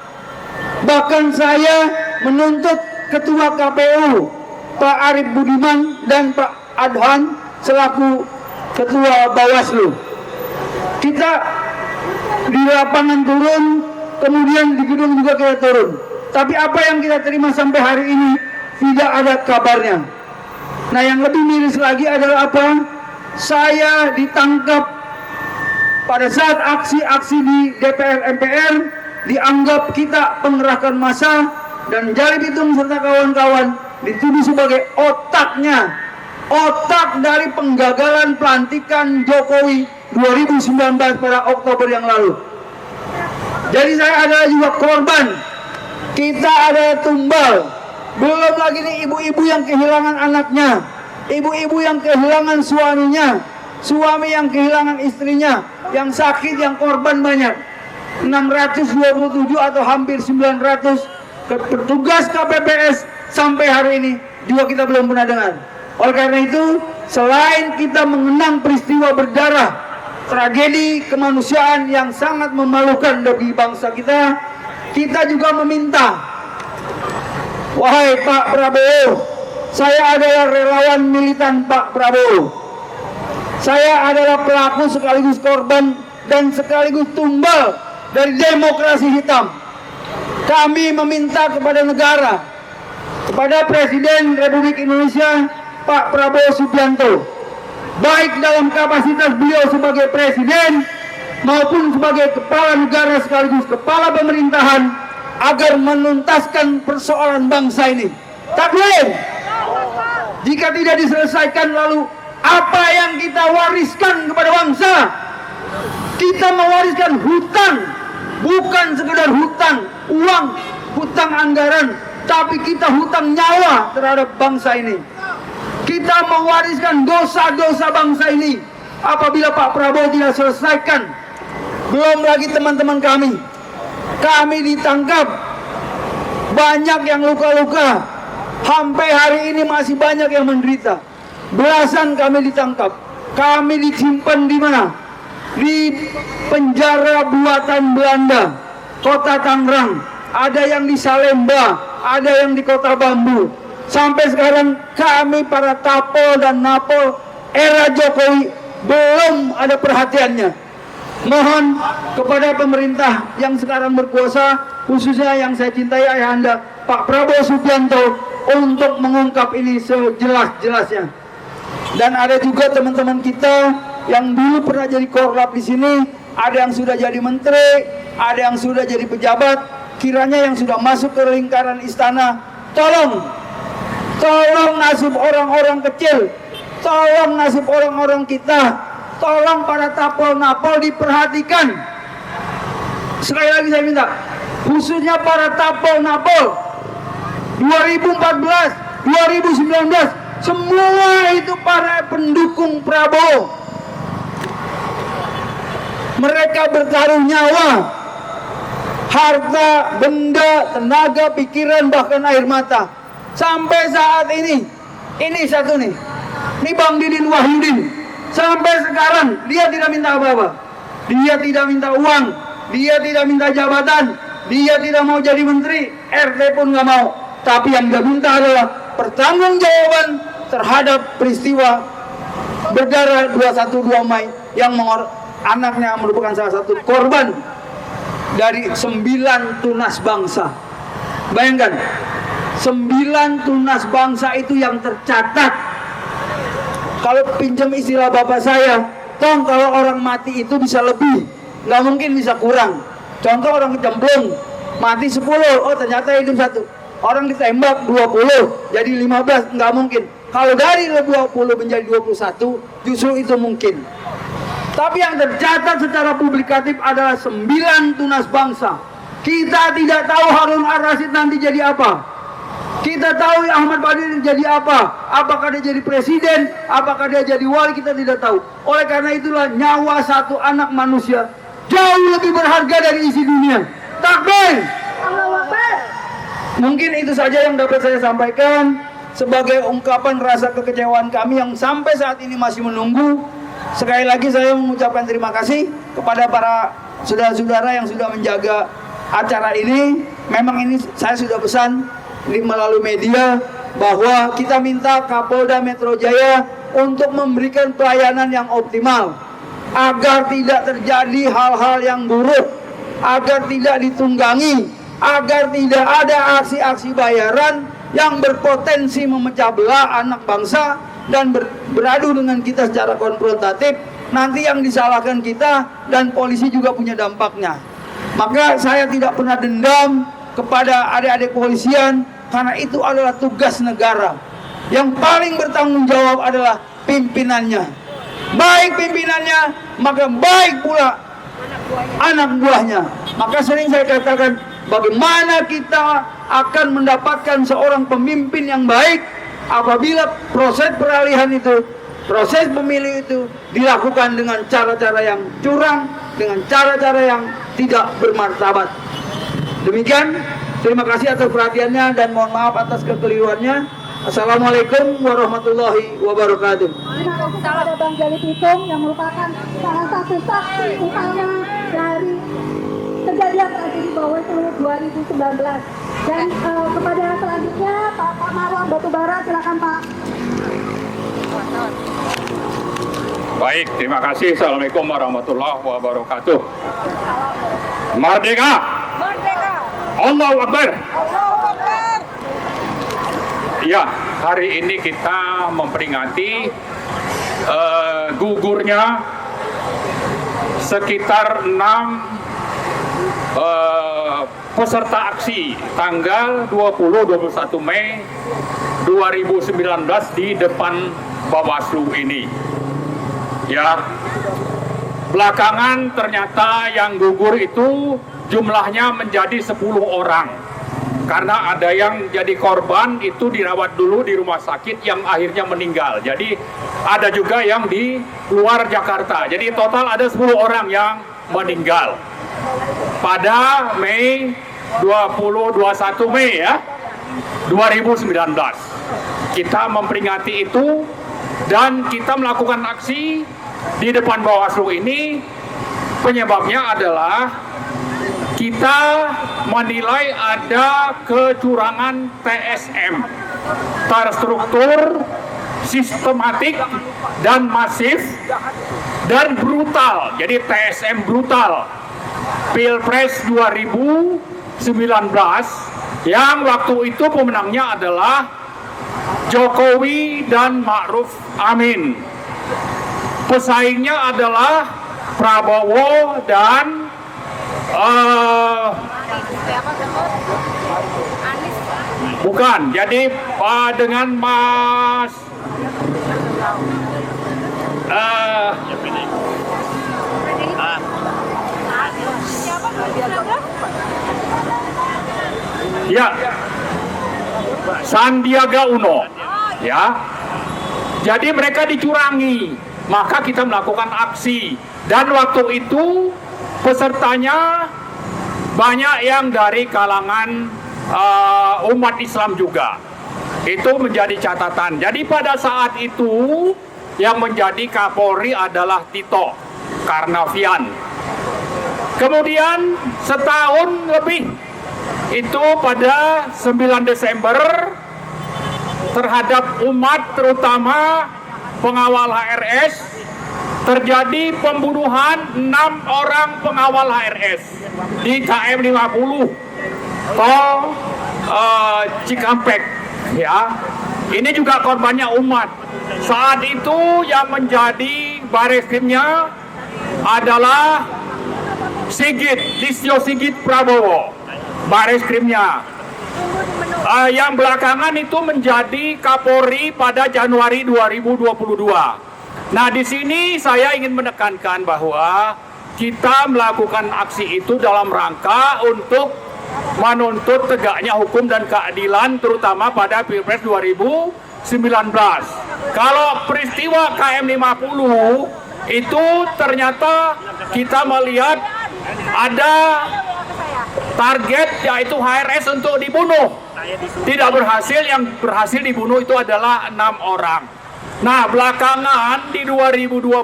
Bahkan saya menuntut Ketua KPU Pak Arief Budiman dan Pak Adhan selaku Ketua Bawaslu. Kita di lapangan turun, kemudian di gedung juga kita turun. Tapi apa yang kita terima sampai hari ini tidak ada kabarnya. Nah, yang lebih miris lagi adalah apa? Saya ditangkap pada saat aksi-aksi di DPR MPR, dianggap kita penggerakan massa, dan Jali Pitung serta kawan-kawan dituduh sebagai otak dari penggagalan pelantikan Jokowi 2019 pada Oktober yang lalu. Jadi saya adalah juga korban, kita adalah tumbal. Belum lagi nih ibu-ibu yang kehilangan anaknya, ibu-ibu yang kehilangan suaminya, suami yang kehilangan istrinya, yang sakit, yang korban banyak. 627 atau hampir 900 petugas KPPS sampai hari ini juga kita belum pernah dengar. Oleh karena itu, selain kita mengenang peristiwa berdarah, tragedi kemanusiaan yang sangat memalukan bagi bangsa kita, kita juga meminta, wahai Pak Prabowo, saya adalah relawan militan Pak Prabowo. Saya adalah pelaku sekaligus korban dan sekaligus tumbal dari demokrasi hitam. Kami meminta kepada negara, kepada Presiden Republik Indonesia Pak Prabowo Subianto, baik dalam kapasitas beliau sebagai presiden maupun sebagai kepala negara sekaligus kepala pemerintahan, agar menuntaskan persoalan bangsa ini. Tak boleh jika tidak diselesaikan, lalu apa yang kita wariskan kepada bangsa? Kita mewariskan hutang, bukan sekedar hutang uang, hutang anggaran, tapi kita hutang nyawa terhadap bangsa ini. Kita mewariskan dosa-dosa bangsa ini apabila Pak Prabowo tidak selesaikan. Belum lagi teman-teman kami ditangkap, banyak yang luka-luka, sampai hari ini masih banyak yang menderita. Belasan kami ditangkap, kami disimpan di mana? Di penjara buatan Belanda, kota Tangerang. Ada yang di Salemba, ada yang di Kota Bambu. Sampai sekarang kami para tapol dan napol era Jokowi belum ada perhatiannya. Mohon kepada pemerintah yang sekarang berkuasa, khususnya yang saya cintai ayahanda Pak Prabowo Subianto, untuk mengungkap ini sejelas-jelasnya. Dan ada juga teman-teman kita yang dulu pernah jadi korlap di sini, ada yang sudah jadi menteri, ada yang sudah jadi pejabat, kiranya yang sudah masuk ke lingkaran istana, tolong nasib orang-orang kecil, tolong nasib orang-orang kita, tolong para tapol-napol diperhatikan. Sekali lagi saya minta, khususnya para tapol-napol 2014, 2019, semua itu para pendukung Prabowo. Mereka bertaruh nyawa, harta, benda, tenaga, pikiran, bahkan air mata. Sampai saat ini satu nih, ini Bang Didin Wahyudin, sampai sekarang dia tidak minta apa-apa. Dia tidak minta uang, dia tidak minta jabatan, dia tidak mau jadi menteri, RT pun nggak mau. Tapi yang dia minta adalah pertanggungjawaban terhadap peristiwa berdarah 212 Mei yang anaknya merupakan salah satu korban dari 9 tunas bangsa. Bayangkan, 9 tunas bangsa itu yang tercatat. Kalau pinjam istilah bapak saya, kalau orang mati itu bisa lebih, nggak mungkin bisa kurang. Contoh orang kecemplung, mati 10, oh ternyata hidup 1. Orang ditembak 20, jadi 15, nggak mungkin. Kalau dari 20 menjadi 21, justru itu mungkin. Tapi yang tercatat secara publikatif adalah 9 tunas bangsa. Kita tidak tahu Harun Ar-Rasyid nanti jadi apa. Kita tahu Ahmad Badiri jadi apa. Apakah dia jadi presiden, apakah dia jadi wali, kita tidak tahu. Oleh karena itulah nyawa satu anak manusia jauh lebih berharga dari isi dunia. Takbir! Mungkin itu saja yang dapat saya sampaikan sebagai ungkapan rasa kekecewaan kami yang sampai saat ini masih menunggu. Sekali lagi saya mengucapkan terima kasih kepada para saudara-saudara yang sudah menjaga acara ini. Memang ini saya sudah pesan melalui media bahwa kita minta Kapolda Metro Jaya untuk memberikan pelayanan yang optimal agar tidak terjadi hal-hal yang buruk, agar tidak ditunggangi, agar tidak ada aksi-aksi bayaran yang berpotensi memecah belah anak bangsa dan beradu dengan kita secara konfrontatif. Nanti yang disalahkan kita dan polisi juga punya dampaknya. Maka saya tidak pernah dendam kepada adik-adik kepolisian, karena itu adalah tugas negara. Yang paling bertanggung jawab adalah pimpinannya. Baik pimpinannya, maka baik pula anak buahnya. Maka sering saya katakan, bagaimana kita akan mendapatkan seorang pemimpin yang baik apabila proses peralihan itu, proses pemilu itu dilakukan dengan cara-cara yang curang, dengan cara-cara yang tidak bermartabat. Demikian, terima kasih atas perhatiannya dan mohon maaf atas kekeliruannya. Assalamualaikum warahmatullahi wabarakatuh. Terima kasih kepada Bang Jalil Pitung yang merupakan salah satu saksi utama dari kejadian tragedi Bawaslu 2019. Dan kepada selanjutnya Pak Marwan Batubara, silakan Pak. Baik, terima kasih. Assalamualaikum warahmatullahi wabarakatuh. Merdeka! Merdeka! Allahu Akbar! Allahu Akbar! Ya, hari ini kita memperingati gugurnya sekitar 6 peserta aksi tanggal 20-21 Mei 2019 di depan Bawaslu ini. Ya, belakangan ternyata yang gugur itu jumlahnya menjadi 10 orang. karena ada yang jadi korban itu dirawat dulu di rumah sakit yang akhirnya meninggal. Jadi ada juga yang di luar Jakarta. Jadi total ada 10 orang yang meninggal pada Mei 21 Mei ya 2019. Kita memperingati itu dan kita melakukan aksi di depan Bawaslu ini. Penyebabnya adalah kita menilai ada kecurangan TSM terstruktur, sistematik dan masif dan brutal. Jadi TSM brutal. Pilpres 2019 yang waktu itu pemenangnya adalah Jokowi dan Ma'ruf Amin. Pesaingnya adalah Prabowo dan bukan, jadi dengan Mas ya Sandiaga Uno ya. Jadi mereka dicurangi, maka kita melakukan aksi dan waktu itu pesertanya banyak yang dari kalangan umat Islam juga. Itu menjadi catatan. Jadi pada saat itu yang menjadi Kapolri adalah Tito Karnavian. Kemudian setahun lebih itu pada 9 Desember terhadap umat terutama pengawal HRS terjadi pembunuhan 6 orang pengawal HRS di KM 50 tol Cikampek ya. Ini juga korbannya umat. Saat itu yang menjadi bareskrimnya adalah Listio Sigit Prabowo, bareskrimnya. Yang belakangan itu menjadi Kapolri pada Januari 2022. Nah, di sini saya ingin menekankan bahwa kita melakukan aksi itu dalam rangka untuk menuntut tegaknya hukum dan keadilan terutama pada Pilpres 2019. Kalau peristiwa KM 50 itu ternyata kita melihat ada target yaitu HRS untuk dibunuh. Tidak berhasil, yang berhasil dibunuh itu adalah 6 orang. Nah, belakangan di 2022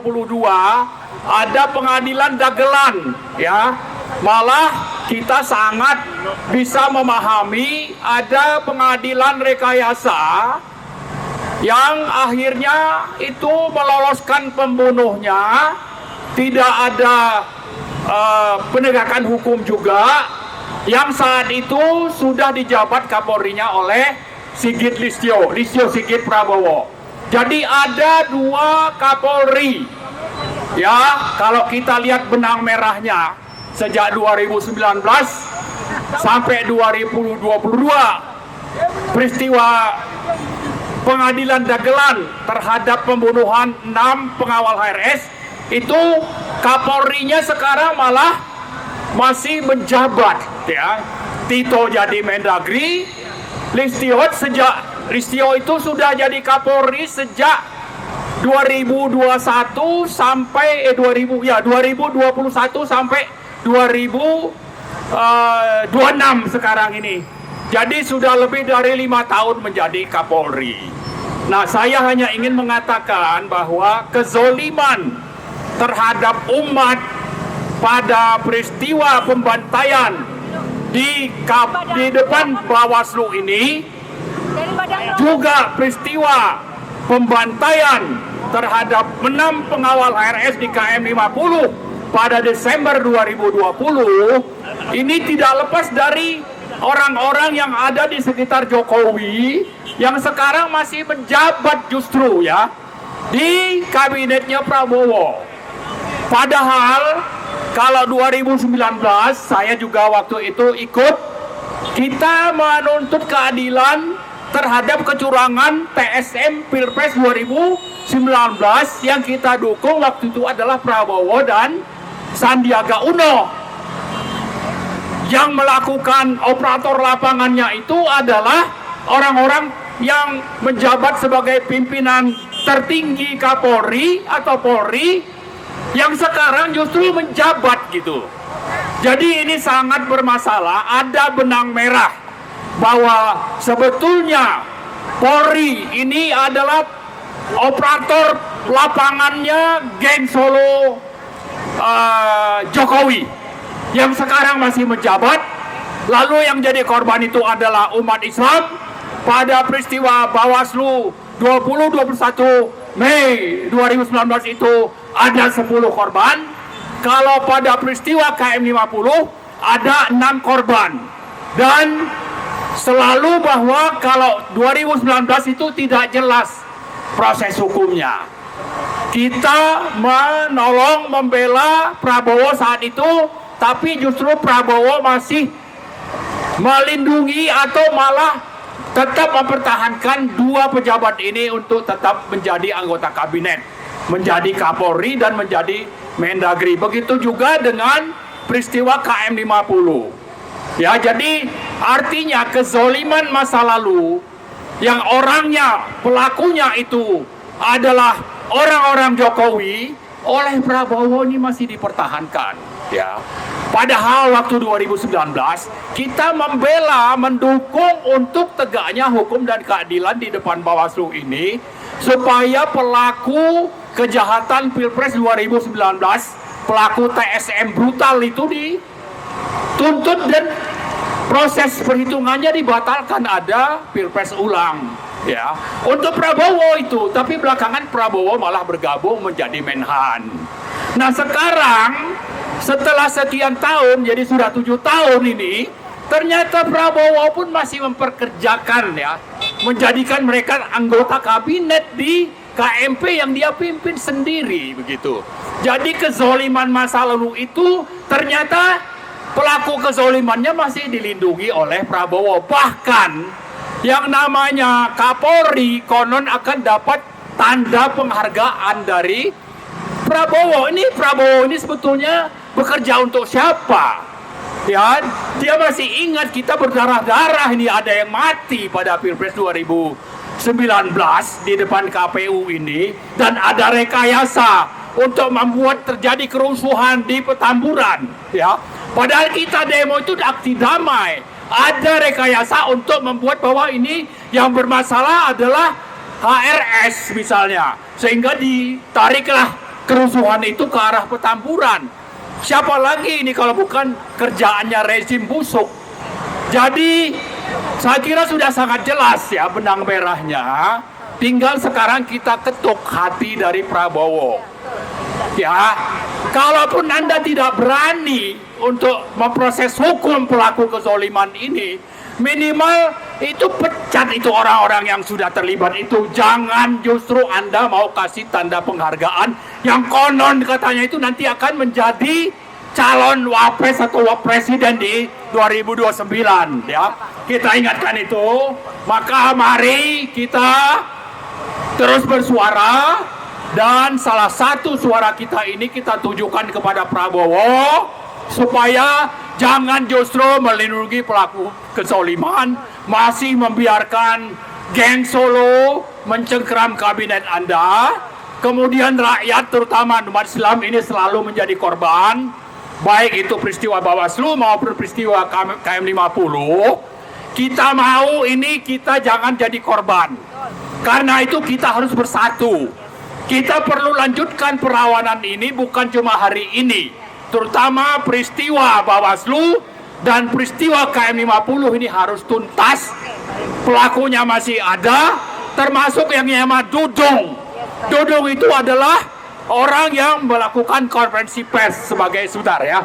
ada pengadilan dagelan ya. Malah kita sangat bisa memahami ada pengadilan rekayasa yang akhirnya itu meloloskan pembunuhnya. Tidak ada penegakan hukum juga, yang saat itu sudah dijabat Kapolrinya oleh Listio Sigit Prabowo. Jadi ada 2 Kapolri ya. Kalau kita lihat benang merahnya sejak 2019 sampai 2022 peristiwa pengadilan dagelan terhadap pembunuhan 6 pengawal HRS itu Kapolrinya sekarang malah masih menjabat ya. Tito jadi Mendagri, Listio itu sudah jadi Kapolri sejak 2021 sampai 2021 sampai 2026 sekarang ini. Jadi sudah lebih dari 5 tahun menjadi Kapolri. Nah, saya hanya ingin mengatakan bahwa kezoliman terhadap umat pada peristiwa pembantaian di depan Bawaslu ini, juga peristiwa pembantaian terhadap 6 pengawal HRS di KM 50 pada Desember 2020 ini tidak lepas dari orang-orang yang ada di sekitar Jokowi yang sekarang masih menjabat justru ya di kabinetnya Prabowo. Padahal kalau 2019 saya juga waktu itu ikut, kita menuntut keadilan terhadap kecurangan TSM Pilpres 2019 yang kita dukung waktu itu adalah Prabowo dan Sandiaga Uno. yang melakukan operator lapangannya itu adalah orang-orang yang menjabat sebagai pimpinan tertinggi Kapolri atau Polri yang sekarang justru menjabat gitu. Jadi ini sangat bermasalah, ada benang merah bahwa sebetulnya Polri ini adalah operator lapangannya geng Solo Jokowi yang sekarang masih menjabat. Lalu yang jadi korban itu adalah umat Islam. Pada peristiwa Bawaslu 20-21 Mei 2019 itu ada 10 korban. Kalau pada peristiwa KM50 ada 6 korban. Dan selalu bahwa kalau 2019 itu tidak jelas proses hukumnya. Kita menolong membela Prabowo saat itu, tapi justru Prabowo masih melindungi atau malah tetap mempertahankan dua pejabat ini untuk tetap menjadi anggota kabinet, menjadi Kapolri dan menjadi Mendagri. Begitu juga dengan peristiwa KM50. Ya, jadi artinya kezoliman masa lalu yang orangnya, pelakunya itu adalah orang-orang Jokowi, oleh Prabowo ini masih dipertahankan. Ya, padahal waktu 2019 kita membela, mendukung untuk tegaknya hukum dan keadilan di depan Bawaslu ini supaya pelaku kejahatan Pilpres 2019, pelaku TSM brutal itu dituntut dan proses perhitungannya dibatalkan, ada Pilpres ulang. Ya, untuk Prabowo itu, tapi belakangan Prabowo malah bergabung menjadi Menhan. Nah sekarang setelah sekian tahun, jadi sudah 7 tahun ini, ternyata Prabowo pun masih memperkerjakan, ya, menjadikan mereka anggota kabinet di KMP yang dia pimpin sendiri begitu. Jadi kezoliman masa lalu itu ternyata pelaku kezolimannya masih dilindungi oleh Prabowo. Bahkan yang namanya Kapolri konon akan dapat tanda penghargaan dari Prabowo. Prabowo ini sebetulnya bekerja untuk siapa? Ya, dia masih ingat kita berdarah-darah, ini ada yang mati pada Pilpres 2019 di depan KPU ini, dan ada rekayasa untuk membuat terjadi kerusuhan di Petamburan. Ya, padahal kita demo itu aksi damai. Ada rekayasa untuk membuat bahwa ini yang bermasalah adalah HRS misalnya, sehingga ditariklah kerusuhan itu ke arah Petamburan. Siapa lagi ini kalau bukan kerjaannya rezim busuk? Jadi saya kira sudah sangat jelas ya benang merahnya. Tinggal sekarang kita ketuk hati dari Prabowo. Ya, kalaupun Anda tidak berani untuk memproses hukum pelaku kezoliman ini, minimal itu pecat itu orang-orang yang sudah terlibat itu. Jangan justru Anda mau kasih tanda penghargaan yang konon katanya itu nanti akan menjadi calon wapres atau presiden di 2029, ya. Kita ingatkan itu. Maka mari kita terus bersuara, dan salah satu suara kita ini kita tujukan kepada Prabowo supaya jangan justru melindungi pelaku kezoliman, masih membiarkan geng Solo mencengkeram kabinet Anda. Kemudian rakyat terutama umat Islam ini selalu menjadi korban, baik itu peristiwa Bawaslu maupun peristiwa KM50. Kita mau ini kita jangan jadi korban. Karena itu kita harus bersatu. Kita perlu lanjutkan perlawanan ini bukan cuma hari ini. Terutama peristiwa Bawaslu dan peristiwa KM50 ini harus tuntas. Pelakunya masih ada, termasuk yang nama Dudung. Dudung itu adalah orang yang melakukan konferensi pers sebagai saudara, ya.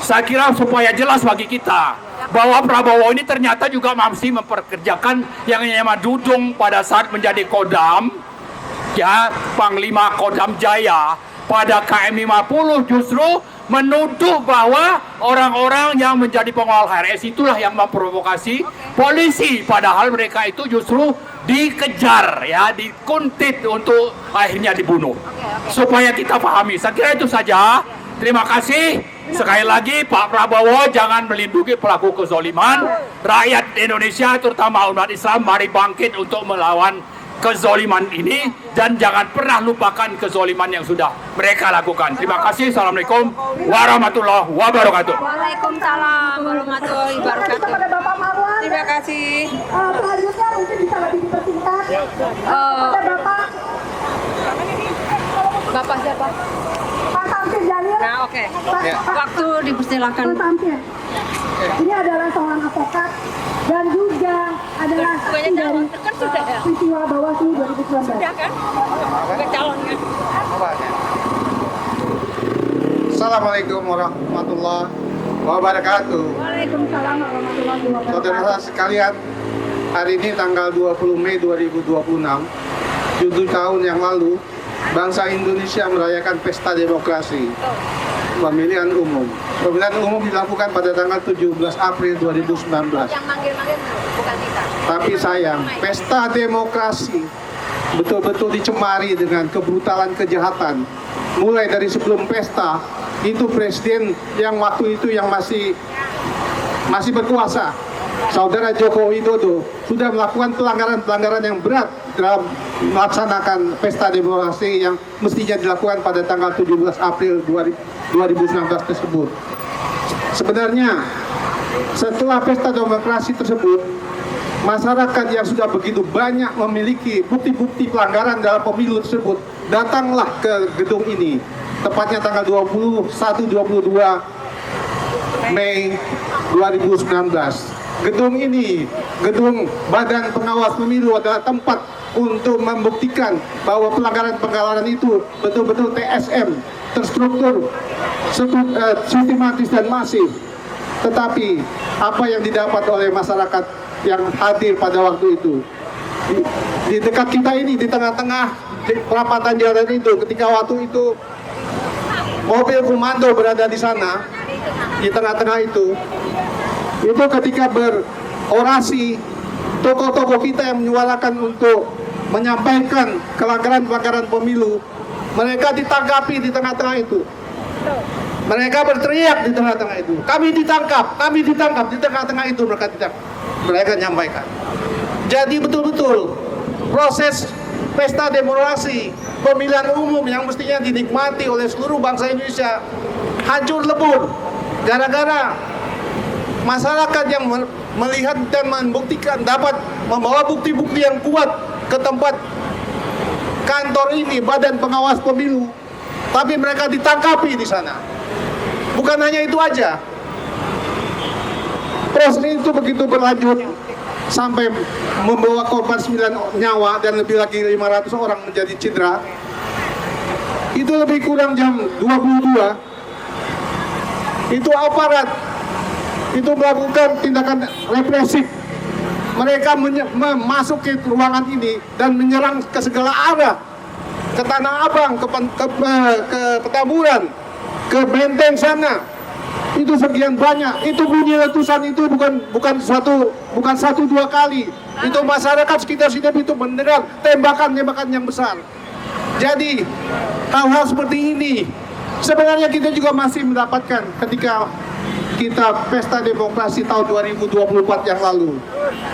Saya kira supaya jelas bagi kita bahwa Prabowo ini ternyata juga masih memperkerjakan yang nama Dudung pada saat menjadi Kodam, ya, Panglima Kodam Jaya pada KM50, justru menuduh bahwa orang-orang yang menjadi pengawal HRS itulah yang memprovokasi polisi, padahal mereka itu justru dikejar, ya, dikuntit untuk akhirnya dibunuh. Supaya kita pahami, saya kira itu saja. Terima kasih. sekali lagi Pak Prabowo jangan melindungi pelaku kezoliman. Rakyat Indonesia terutama umat Islam mari bangkit untuk melawan kezoliman ini dan jangan pernah lupakan kezoliman yang sudah mereka lakukan. Terima kasih. Assalamualaikum warahmatullahi wabarakatuh. Waalaikumsalam warahmatullahi wabarakatuh. Kepada Bapak Marwan. Terima kasih. Selanjutnya mungkin bisa lebih dipersingkat. Kepada Bapak siapa? Pak Samsir Jalil. Nah, oke. Pak Waktu dipersilakan. Samsir. Ini adalah seorang advokat dan juga adalah saksi dari peristiwa Bawaslu 2019. Sudah kan? Bukan calonnya. Assalamualaikum warahmatullahi wabarakatuh. Waalaikumsalam warahmatullahi wabarakatuh. Saudara sekalian, hari ini tanggal 20 Mei 2026, 7 tahun yang lalu, bangsa Indonesia merayakan pesta demokrasi, pemilihan umum. Pemilihan umum dilakukan pada tanggal 17 April 2019. Yang manggil-manggil bukan kita. Tapi sayang, pesta demokrasi betul-betul dicemari dengan kebrutalan kejahatan. Mulai dari sebelum pesta, itu presiden yang waktu itu yang masih berkuasa, Saudara Joko Widodo, sudah melakukan pelanggaran-pelanggaran yang berat dalam melaksanakan pesta demokrasi yang mestinya dilakukan pada tanggal 17 April 2019 tersebut. Sebenarnya, setelah pesta demokrasi tersebut, masyarakat yang sudah begitu banyak memiliki bukti-bukti pelanggaran dalam pemilu tersebut datanglah ke gedung ini, tepatnya tanggal 21-22 Mei 2019. Gedung ini, gedung Badan Pengawas Pemilu, adalah tempat untuk membuktikan bahwa pelanggaran-pelanggaran itu betul-betul TSM, terstruktur, sistematis dan masif. Tetapi apa yang didapat oleh masyarakat yang hadir pada waktu itu, di dekat kita ini, di tengah-tengah perapatan jalan itu, ketika waktu itu mobil komando berada di sana, di tengah-tengah itu ketika berorasi, tokoh-tokoh kita yang menyuarakan untuk menyampaikan pelanggaran-pelanggaran pemilu, mereka ditanggapi di tengah-tengah itu. Mereka berteriak di tengah-tengah itu, kami ditangkap di tengah-tengah itu, mereka nyampaikan. Jadi betul-betul proses pesta demokrasi, pemilihan umum yang mestinya dinikmati oleh seluruh bangsa Indonesia hancur lebur gara-gara masyarakat yang melihat dan membuktikan, dapat membawa bukti-bukti yang kuat ke tempat kantor ini, Badan Pengawas Pemilu, tapi mereka ditangkapi di sana. Bukan hanya itu aja, proses itu begitu berlanjut sampai membawa korban 9 nyawa dan lebih lagi 500 orang menjadi cedera. Itu lebih kurang jam 22. Itu aparat itu melakukan tindakan represif. Mereka masuk ke ruangan ini dan menyerang ke segala arah, ke Tanah Abang, ke Petamburan, ke Benteng sana. Itu sekian banyak. Itu bunyi letusan itu bukan satu dua kali. Itu masyarakat sekitar sini itu mendengar tembakan yang besar. Jadi hal-hal seperti ini sebenarnya kita juga masih mendapatkan ketika kita pesta demokrasi tahun 2024 yang lalu.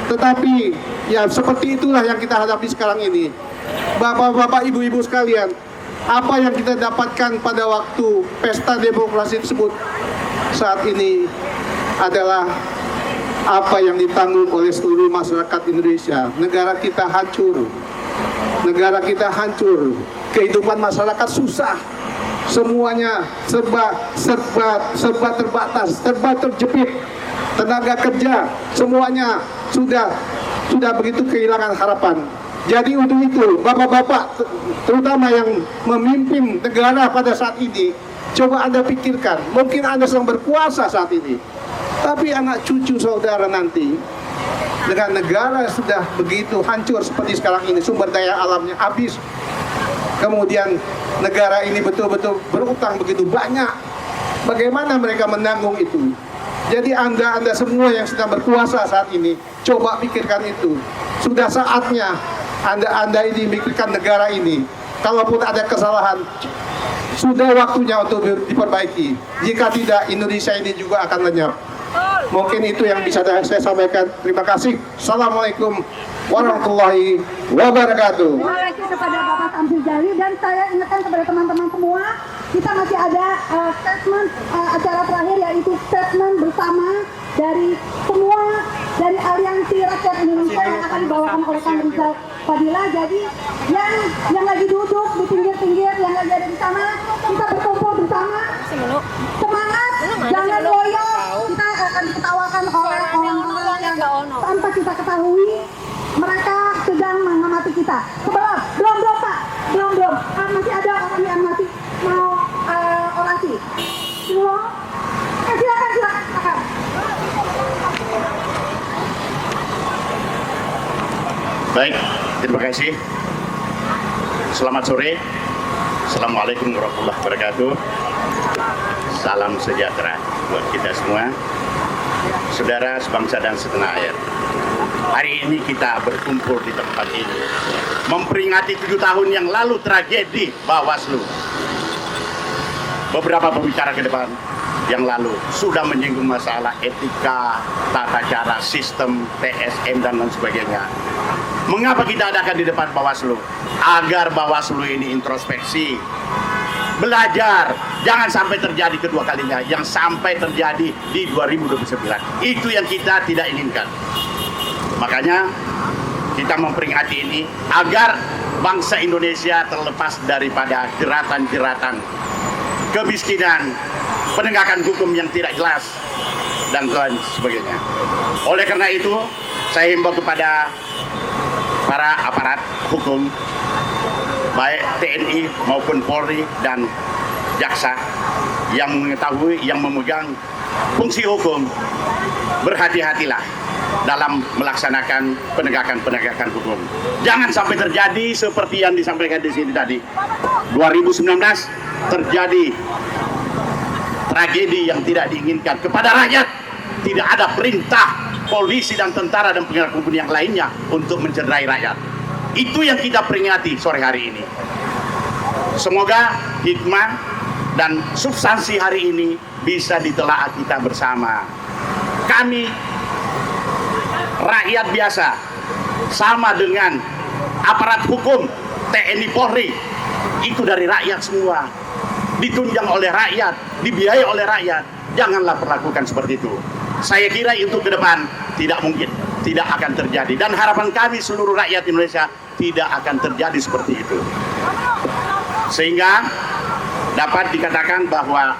Tetapi ya seperti itulah yang kita hadapi sekarang ini. Bapak-bapak, ibu-ibu sekalian, apa yang kita dapatkan pada waktu pesta demokrasi tersebut saat ini adalah apa yang ditanggung oleh seluruh masyarakat Indonesia. Negara kita hancur. Negara kita hancur. Kehidupan masyarakat susah. Semuanya serba terbatas, serba terjepit. Tenaga kerja semuanya sudah begitu kehilangan harapan. Jadi untuk itu, bapak-bapak terutama yang memimpin negara pada saat ini, coba Anda pikirkan, mungkin Anda sedang berkuasa saat ini, tapi anak cucu saudara nanti, dengan negara sudah begitu hancur seperti sekarang ini, sumber daya alamnya habis, kemudian negara ini betul-betul berutang begitu banyak, bagaimana mereka menanggung itu? Jadi Anda semua yang sedang berkuasa saat ini, coba pikirkan itu. Sudah saatnya Anda ini mikirkan negara ini. Kalaupun ada kesalahan, sudah waktunya untuk diperbaiki. Jika tidak, Indonesia ini juga akan lenyap. Mungkin itu yang bisa saya sampaikan. Terima kasih. Assalamualaikum warahmatullahi wabarakatuh. Terima kasih kepada Bapak Samsul Jalil, dan saya ingatkan kepada teman-teman semua, kita masih ada statement acara terakhir, yaitu statement bersama dari semua dari Aliansi Rakyat Indonesia yang akan dibawakan oleh Kang Rizal Fadila. Jadi yang lagi duduk di pinggir-pinggir, yang lagi ada di sana, kita berkumpul bersama. Semangat, jangan loyo. Kita akan diketawakan oleh orang-orang yang tanpa kita ketahui mereka sedang mengamati kita. Belum Pak, belum. Masih ada orang yang masih mau orasi. Belum? Silakan. Baik, terima kasih. Selamat sore. Assalamualaikum warahmatullahi wabarakatuh. Salam sejahtera buat kita semua, saudara sebangsa dan setanah air. Hari ini kita berkumpul di tempat ini memperingati 7 tahun yang lalu tragedi Bawaslu. Beberapa pembicara ke depan yang lalu sudah menyinggung masalah etika, tata cara, sistem, TSM, dan lain sebagainya. Mengapa kita adakan di depan Bawaslu? Agar Bawaslu ini introspeksi, belajar, jangan sampai terjadi kedua kalinya yang sampai terjadi di 2029. Itu yang kita tidak inginkan. Makanya kita memperingati ini agar bangsa Indonesia terlepas daripada jeratan-jeratan kemiskinan, penegakan hukum yang tidak jelas, dan lain sebagainya. Oleh karena itu, saya himbau kepada para aparat hukum, baik TNI maupun Polri dan jaksa yang mengetahui, yang memegang fungsi hukum, berhati-hatilah dalam melaksanakan penegakan hukum. Jangan sampai terjadi seperti yang disampaikan di sini tadi. 2019 terjadi tragedi yang tidak diinginkan kepada rakyat. Tidak ada perintah polisi dan tentara dan penegak hukum yang lainnya untuk mencederai rakyat. Itu yang kita peringati sore hari ini. Semoga hikmah dan substansi hari ini bisa ditelaah kita bersama. Kami rakyat biasa, sama dengan aparat hukum, TNI Polri, itu dari rakyat semua, ditunjang oleh rakyat, dibiayai oleh rakyat. Janganlah perlakukan seperti itu. Saya kira itu ke depan tidak mungkin, tidak akan terjadi, dan harapan kami seluruh rakyat Indonesia tidak akan terjadi seperti itu, sehingga dapat dikatakan bahwa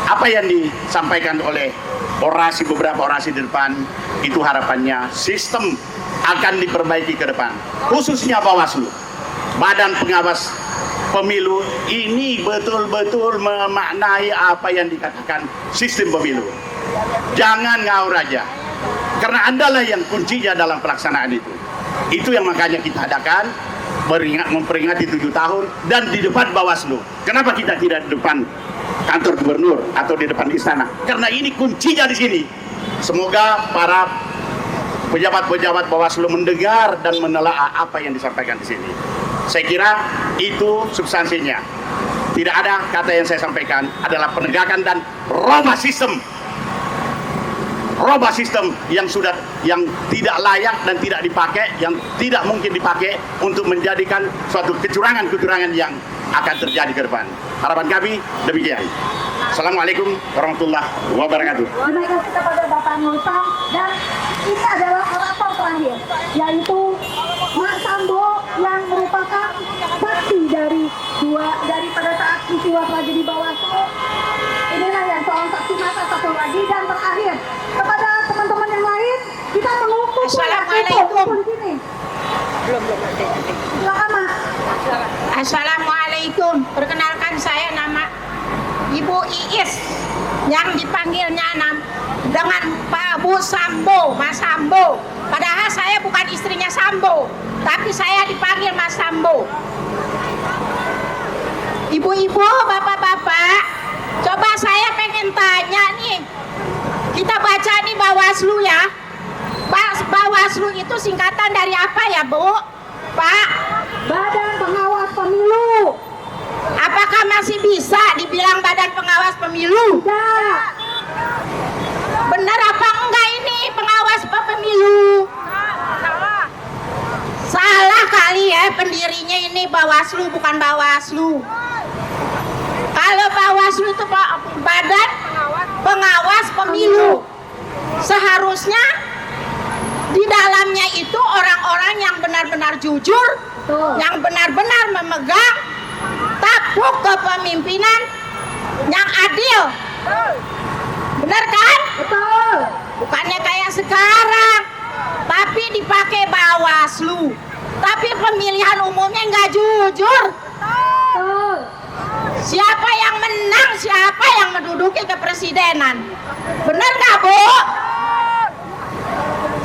apa yang disampaikan oleh beberapa orasi di depan itu harapannya sistem akan diperbaiki ke depan, khususnya Bawaslu, Badan Pengawas Pemilu ini betul-betul memaknai apa yang dikatakan sistem pemilu. Jangan ngawur aja, karena Andalah yang kuncinya dalam pelaksanaan itu. Itu yang makanya kita adakan memperingati 7 tahun dan di depan Bawaslu. Kenapa kita tidak di depan kantor gubernur atau di depan istana? Karena ini kuncinya di sini. Semoga para pejabat-pejabat Bawaslu mendengar dan menelaah apa yang disampaikan di sini. Saya kira itu substansinya. Tidak ada kata yang saya sampaikan adalah penegakan dan robah sistem yang tidak layak dan tidak dipakai, yang tidak mungkin dipakai untuk menjadikan suatu kecurangan-kecurangan yang akan terjadi ke depan. Harapan kami demikian. Assalamualaikum warahmatullahi wabarakatuh. Terima kasih kepada Bapak Nusam, dan ini adalah orator terakhir, yaitu Mas Sambo yang merupakan saksi dari pada saat peristiwa tragedi Bawaslu. Inilah yang soal saksi mata satu lagi, dan terakhir kepada teman-teman yang lain kita mengumpul. Assalamualaikum. Silakan, Mas. Assalamualaikum. Perkenalkan, saya nama Ibu Iis, yang dipanggilnya dengan Pak Bu Sambo, Mas Sambo. Padahal saya bukan istrinya Sambo, tapi saya dipanggil Mas Sambo. Ibu-ibu, bapak-bapak, coba saya pengen tanya nih. Kita baca nih Bawaslu ya. Bawaslu itu singkatan dari apa ya, Bu? Pak? Badan Pengawas Pemilu. Apakah masih pemilu? Benar apa enggak ini pengawas pemilu? Salah kali ya, pendirinya ini Bawaslu bukan Bawaslu. Kalau Bawaslu itu badan pengawas pemilu, seharusnya di dalamnya itu orang-orang yang benar-benar jujur, yang benar-benar memegang tampuk kepemimpinan yang adil. Benar kan? Betul. Bukannya kayak sekarang, tapi dipakai Bawaslu, tapi pemilihan umumnya nggak jujur. Betul. Siapa yang menang, siapa yang menduduki kepresidenan. Benar nggak, Bu?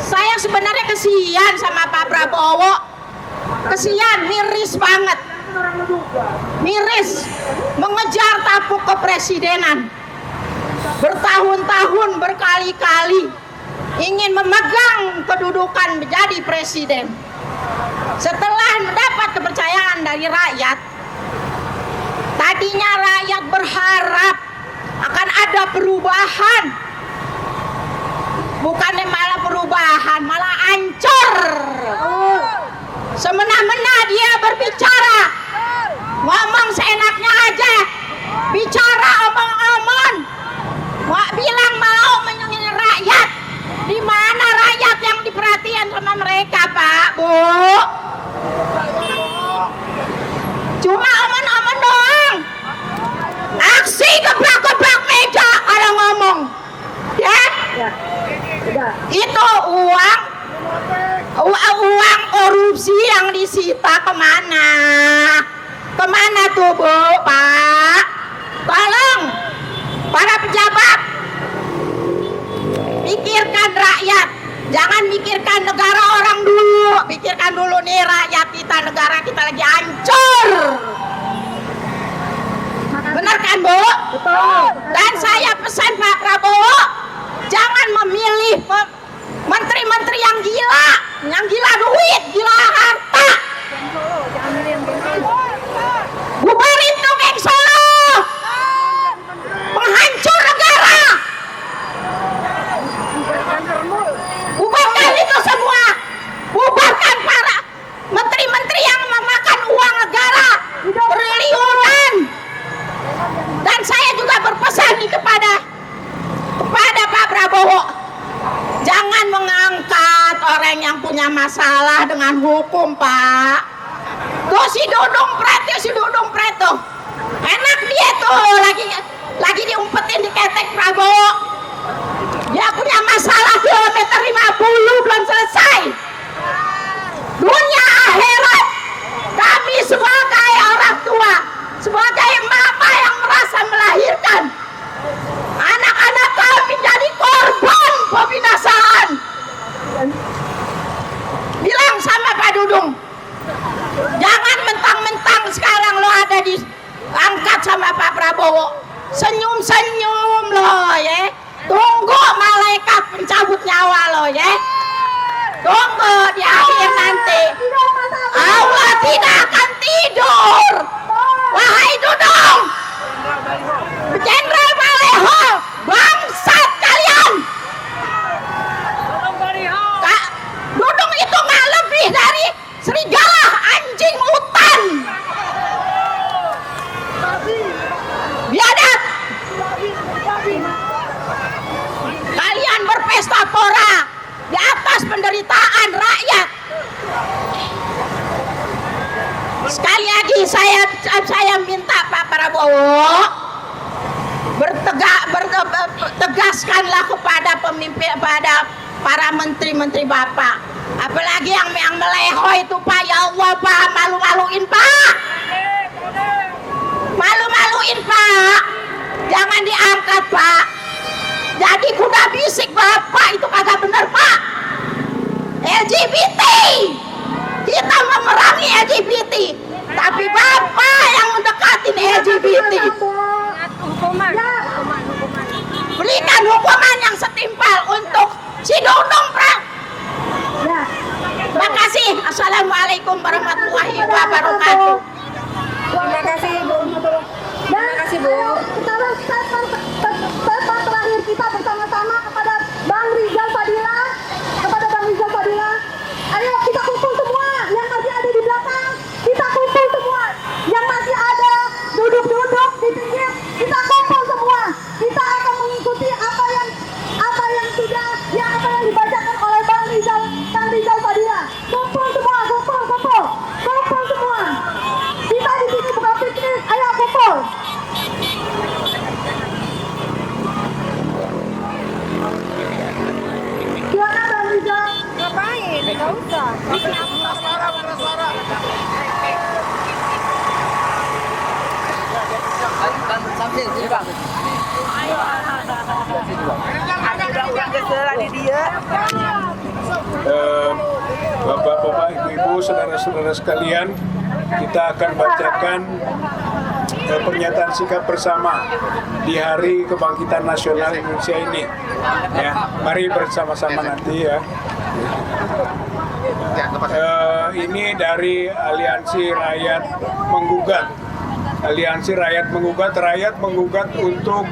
Saya sebenarnya kesian sama Pak Prabowo. Kesian, miris banget. Miris mengejar tampuk kepresidenan. Bertahun-tahun, berkali-kali ingin memegang kedudukan menjadi presiden. Setelah mendapat kepercayaan dari rakyat, tadinya rakyat berharap akan ada perubahan. Bukannya malah perubahan, malah hancur. Semena-mena dia berbicara, ngomong seenaknya aja, bicara omong-omong, bilang mau menyenangkan rakyat. Di mana rakyat yang diperhatikan sama mereka, Pak, Bu? Cuma omong-omong doang. Aksi gebrak-gebrak meja kalau ngomong, ya? Itu uang korupsi yang disita kemana? Kemana tuh, Bu, Pak? Tolong para pejabat pikirkan rakyat, jangan mikirkan negara orang dulu. Pikirkan dulu nih rakyat kita, negara kita lagi hancur. Benar kan, Bu? Betul. Dan saya pesan Pak Prabowo, jangan memilih menteri-menteri yang gila duit, gila harta. Bubarin tuh geng Solo, penghancur negara. Bubarkan itu semua, bubarkan para menteri-menteri yang memakan uang negara triliunan. Dan saya juga berpesan nih kepada Pak Prabowo, jangan mengangkat orang yang punya masalah dengan hukum, Pak. Tuh si Dudung Pret tuh, enak dia tuh lagi diumpetin di ketek Prabowo. Dia punya masalah kilometer 50 belum selesai. Dunia akhirat, kami sebagai orang tua, sebagai mama yang merasa melahirkan, anak-anak kami jadi korban pembinasaan. Bilang sama Pak Dudung, jangan mentang-mentang sekarang lo ada diangkat sama Pak Prabowo, senyum-senyum lo ya. Tunggu malaikat pencabut nyawa lo ya. Tunggu di akhir nanti, Allah tidak akan tidur. Wahai Dudung, Jenderal Maleho, bangsat kalian. Dudung itu nggak lebih dari serigala, anjing hutan. Biadab. Kalian berpesta pora di atas penderitaan rakyat. Sekali lagi saya minta Pak Prabowo, tegaskanlah kepada pemimpin, pada para menteri-menteri Bapak, apalagi yang meleho itu, Pak. Ya Allah, Pak, malu-maluin, Pak. Malu-maluin, Pak. Jangan diangkat, Pak. Jadi kuda bisik Bapak itu kagak bener, Pak. LGBT, kita memerangi LGBT, tapi Bapak yang mendekatin LGBT. Berikan hukuman yang setimpal untuk si Dudung, Pak. Terima kasih. Assalamualaikum warahmatullahi wabarakatuh. Terima kasih, Bu. Terima kasih, Bu. Bapak-bapak, ibu-ibu, saudara-saudara sekalian, kita akan bacakan pernyataan sikap bersama di Hari Kebangkitan Nasional Indonesia ini. Ya, mari bersama-sama nanti ya. Ini dari Aliansi Rakyat Menggugat. Aliansi Rakyat Menggugat untuk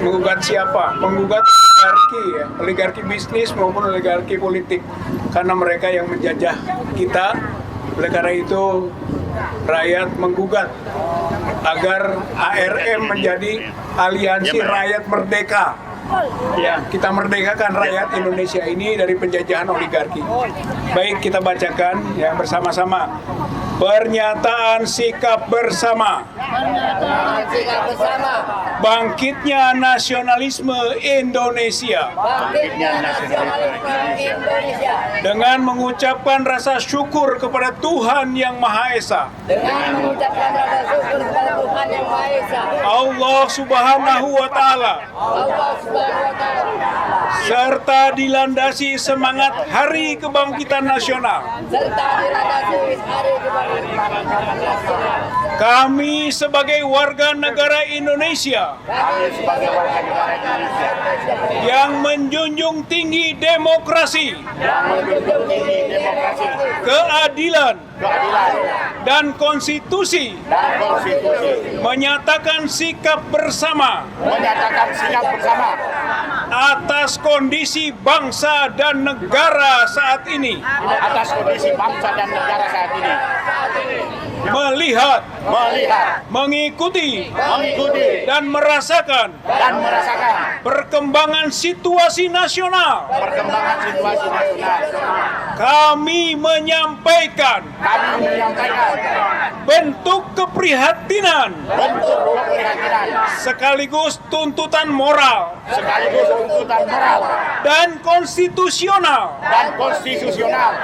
menggugat siapa? Menggugat oligarki ya, oligarki bisnis maupun oligarki politik, karena mereka yang menjajah kita. Oleh karena itu rakyat menggugat agar ARM menjadi Aliansi Rakyat Merdeka. Ya, kita merdekakan rakyat Indonesia ini dari penjajahan oligarki. Baik, kita bacakan ya bersama-sama. Pernyataan sikap bersama. Bangkitnya nasionalisme Indonesia. Dengan mengucapkan rasa syukur kepada Tuhan Yang Maha Esa. Allah Subhanahu wa Ta'ala. Serta dilandasi semangat Hari Kebangkitan Nasional. Kami sebagai warga negara Indonesia yang menjunjung tinggi demokrasi, keadilan, dan konstitusi, menyatakan sikap bersama atas kondisi bangsa dan negara saat ini. Melihat, mengikuti, dan merasakan perkembangan situasi nasional. Kami menyampaikan bentuk keprihatinan sekaligus tuntutan moral dan konstitusional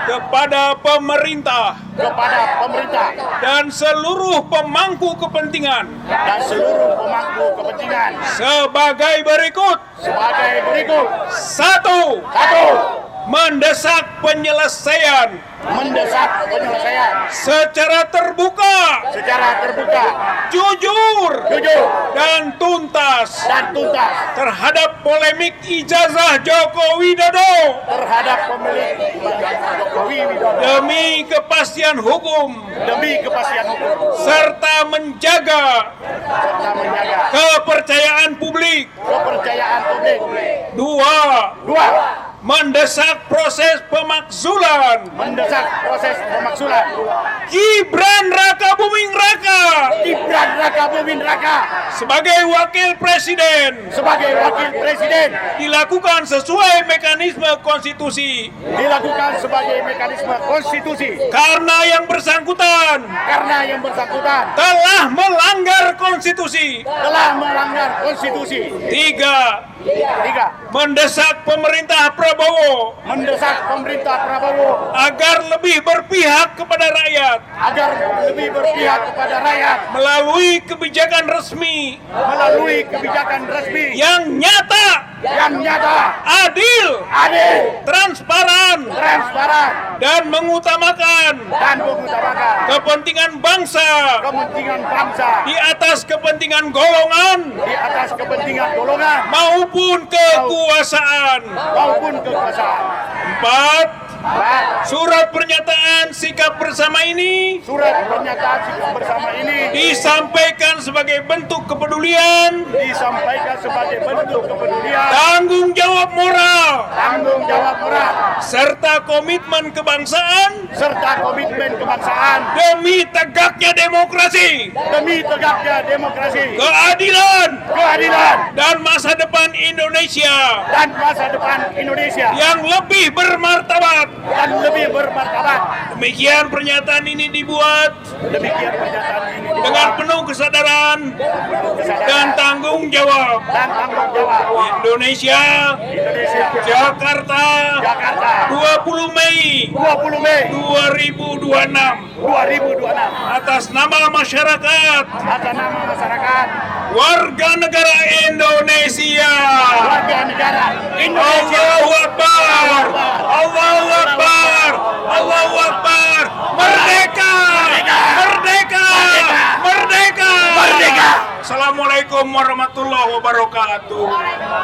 kepada pemerintah dan seluruh pemangku kepentingan sebagai berikut. Satu, mendesak penyelesaian secara terbuka, jujur, dan tuntas terhadap polemik ijazah Joko Widodo demi kepastian hukum serta menjaga kepercayaan publik. Dua, mendesak proses pemakzulan Gibran Rakabuming Raka sebagai wakil presiden dilakukan sesuai mekanisme konstitusi karena yang bersangkutan telah melanggar konstitusi. Tiga, mendesak pemerintah Prabowo agar lebih berpihak kepada rakyat melalui kebijakan resmi yang nyata, adil, transparan, dan mengutamakan kepentingan bangsa di atas kepentingan golongan maupun kekuasaan. 4. Surat pernyataan sikap bersama ini disampaikan sebagai bentuk kepedulian, tanggung jawab moral, serta komitmen kebangsaan demi tegaknya demokrasi, keadilan, dan masa depan Indonesia yang lebih bermartabat. Demikian pernyataan ini dibuat dengan penuh kesadaran dan tanggung jawab. Indonesia, Jakarta, 20 Mei 2026. Atas nama masyarakat warga negara Indonesia. Allahu Akbar, Allahu Akbar, Allahu Akbar. Merdeka, merdeka, merdeka, merdeka. Assalamualaikum warahmatullahi wabarakatuh.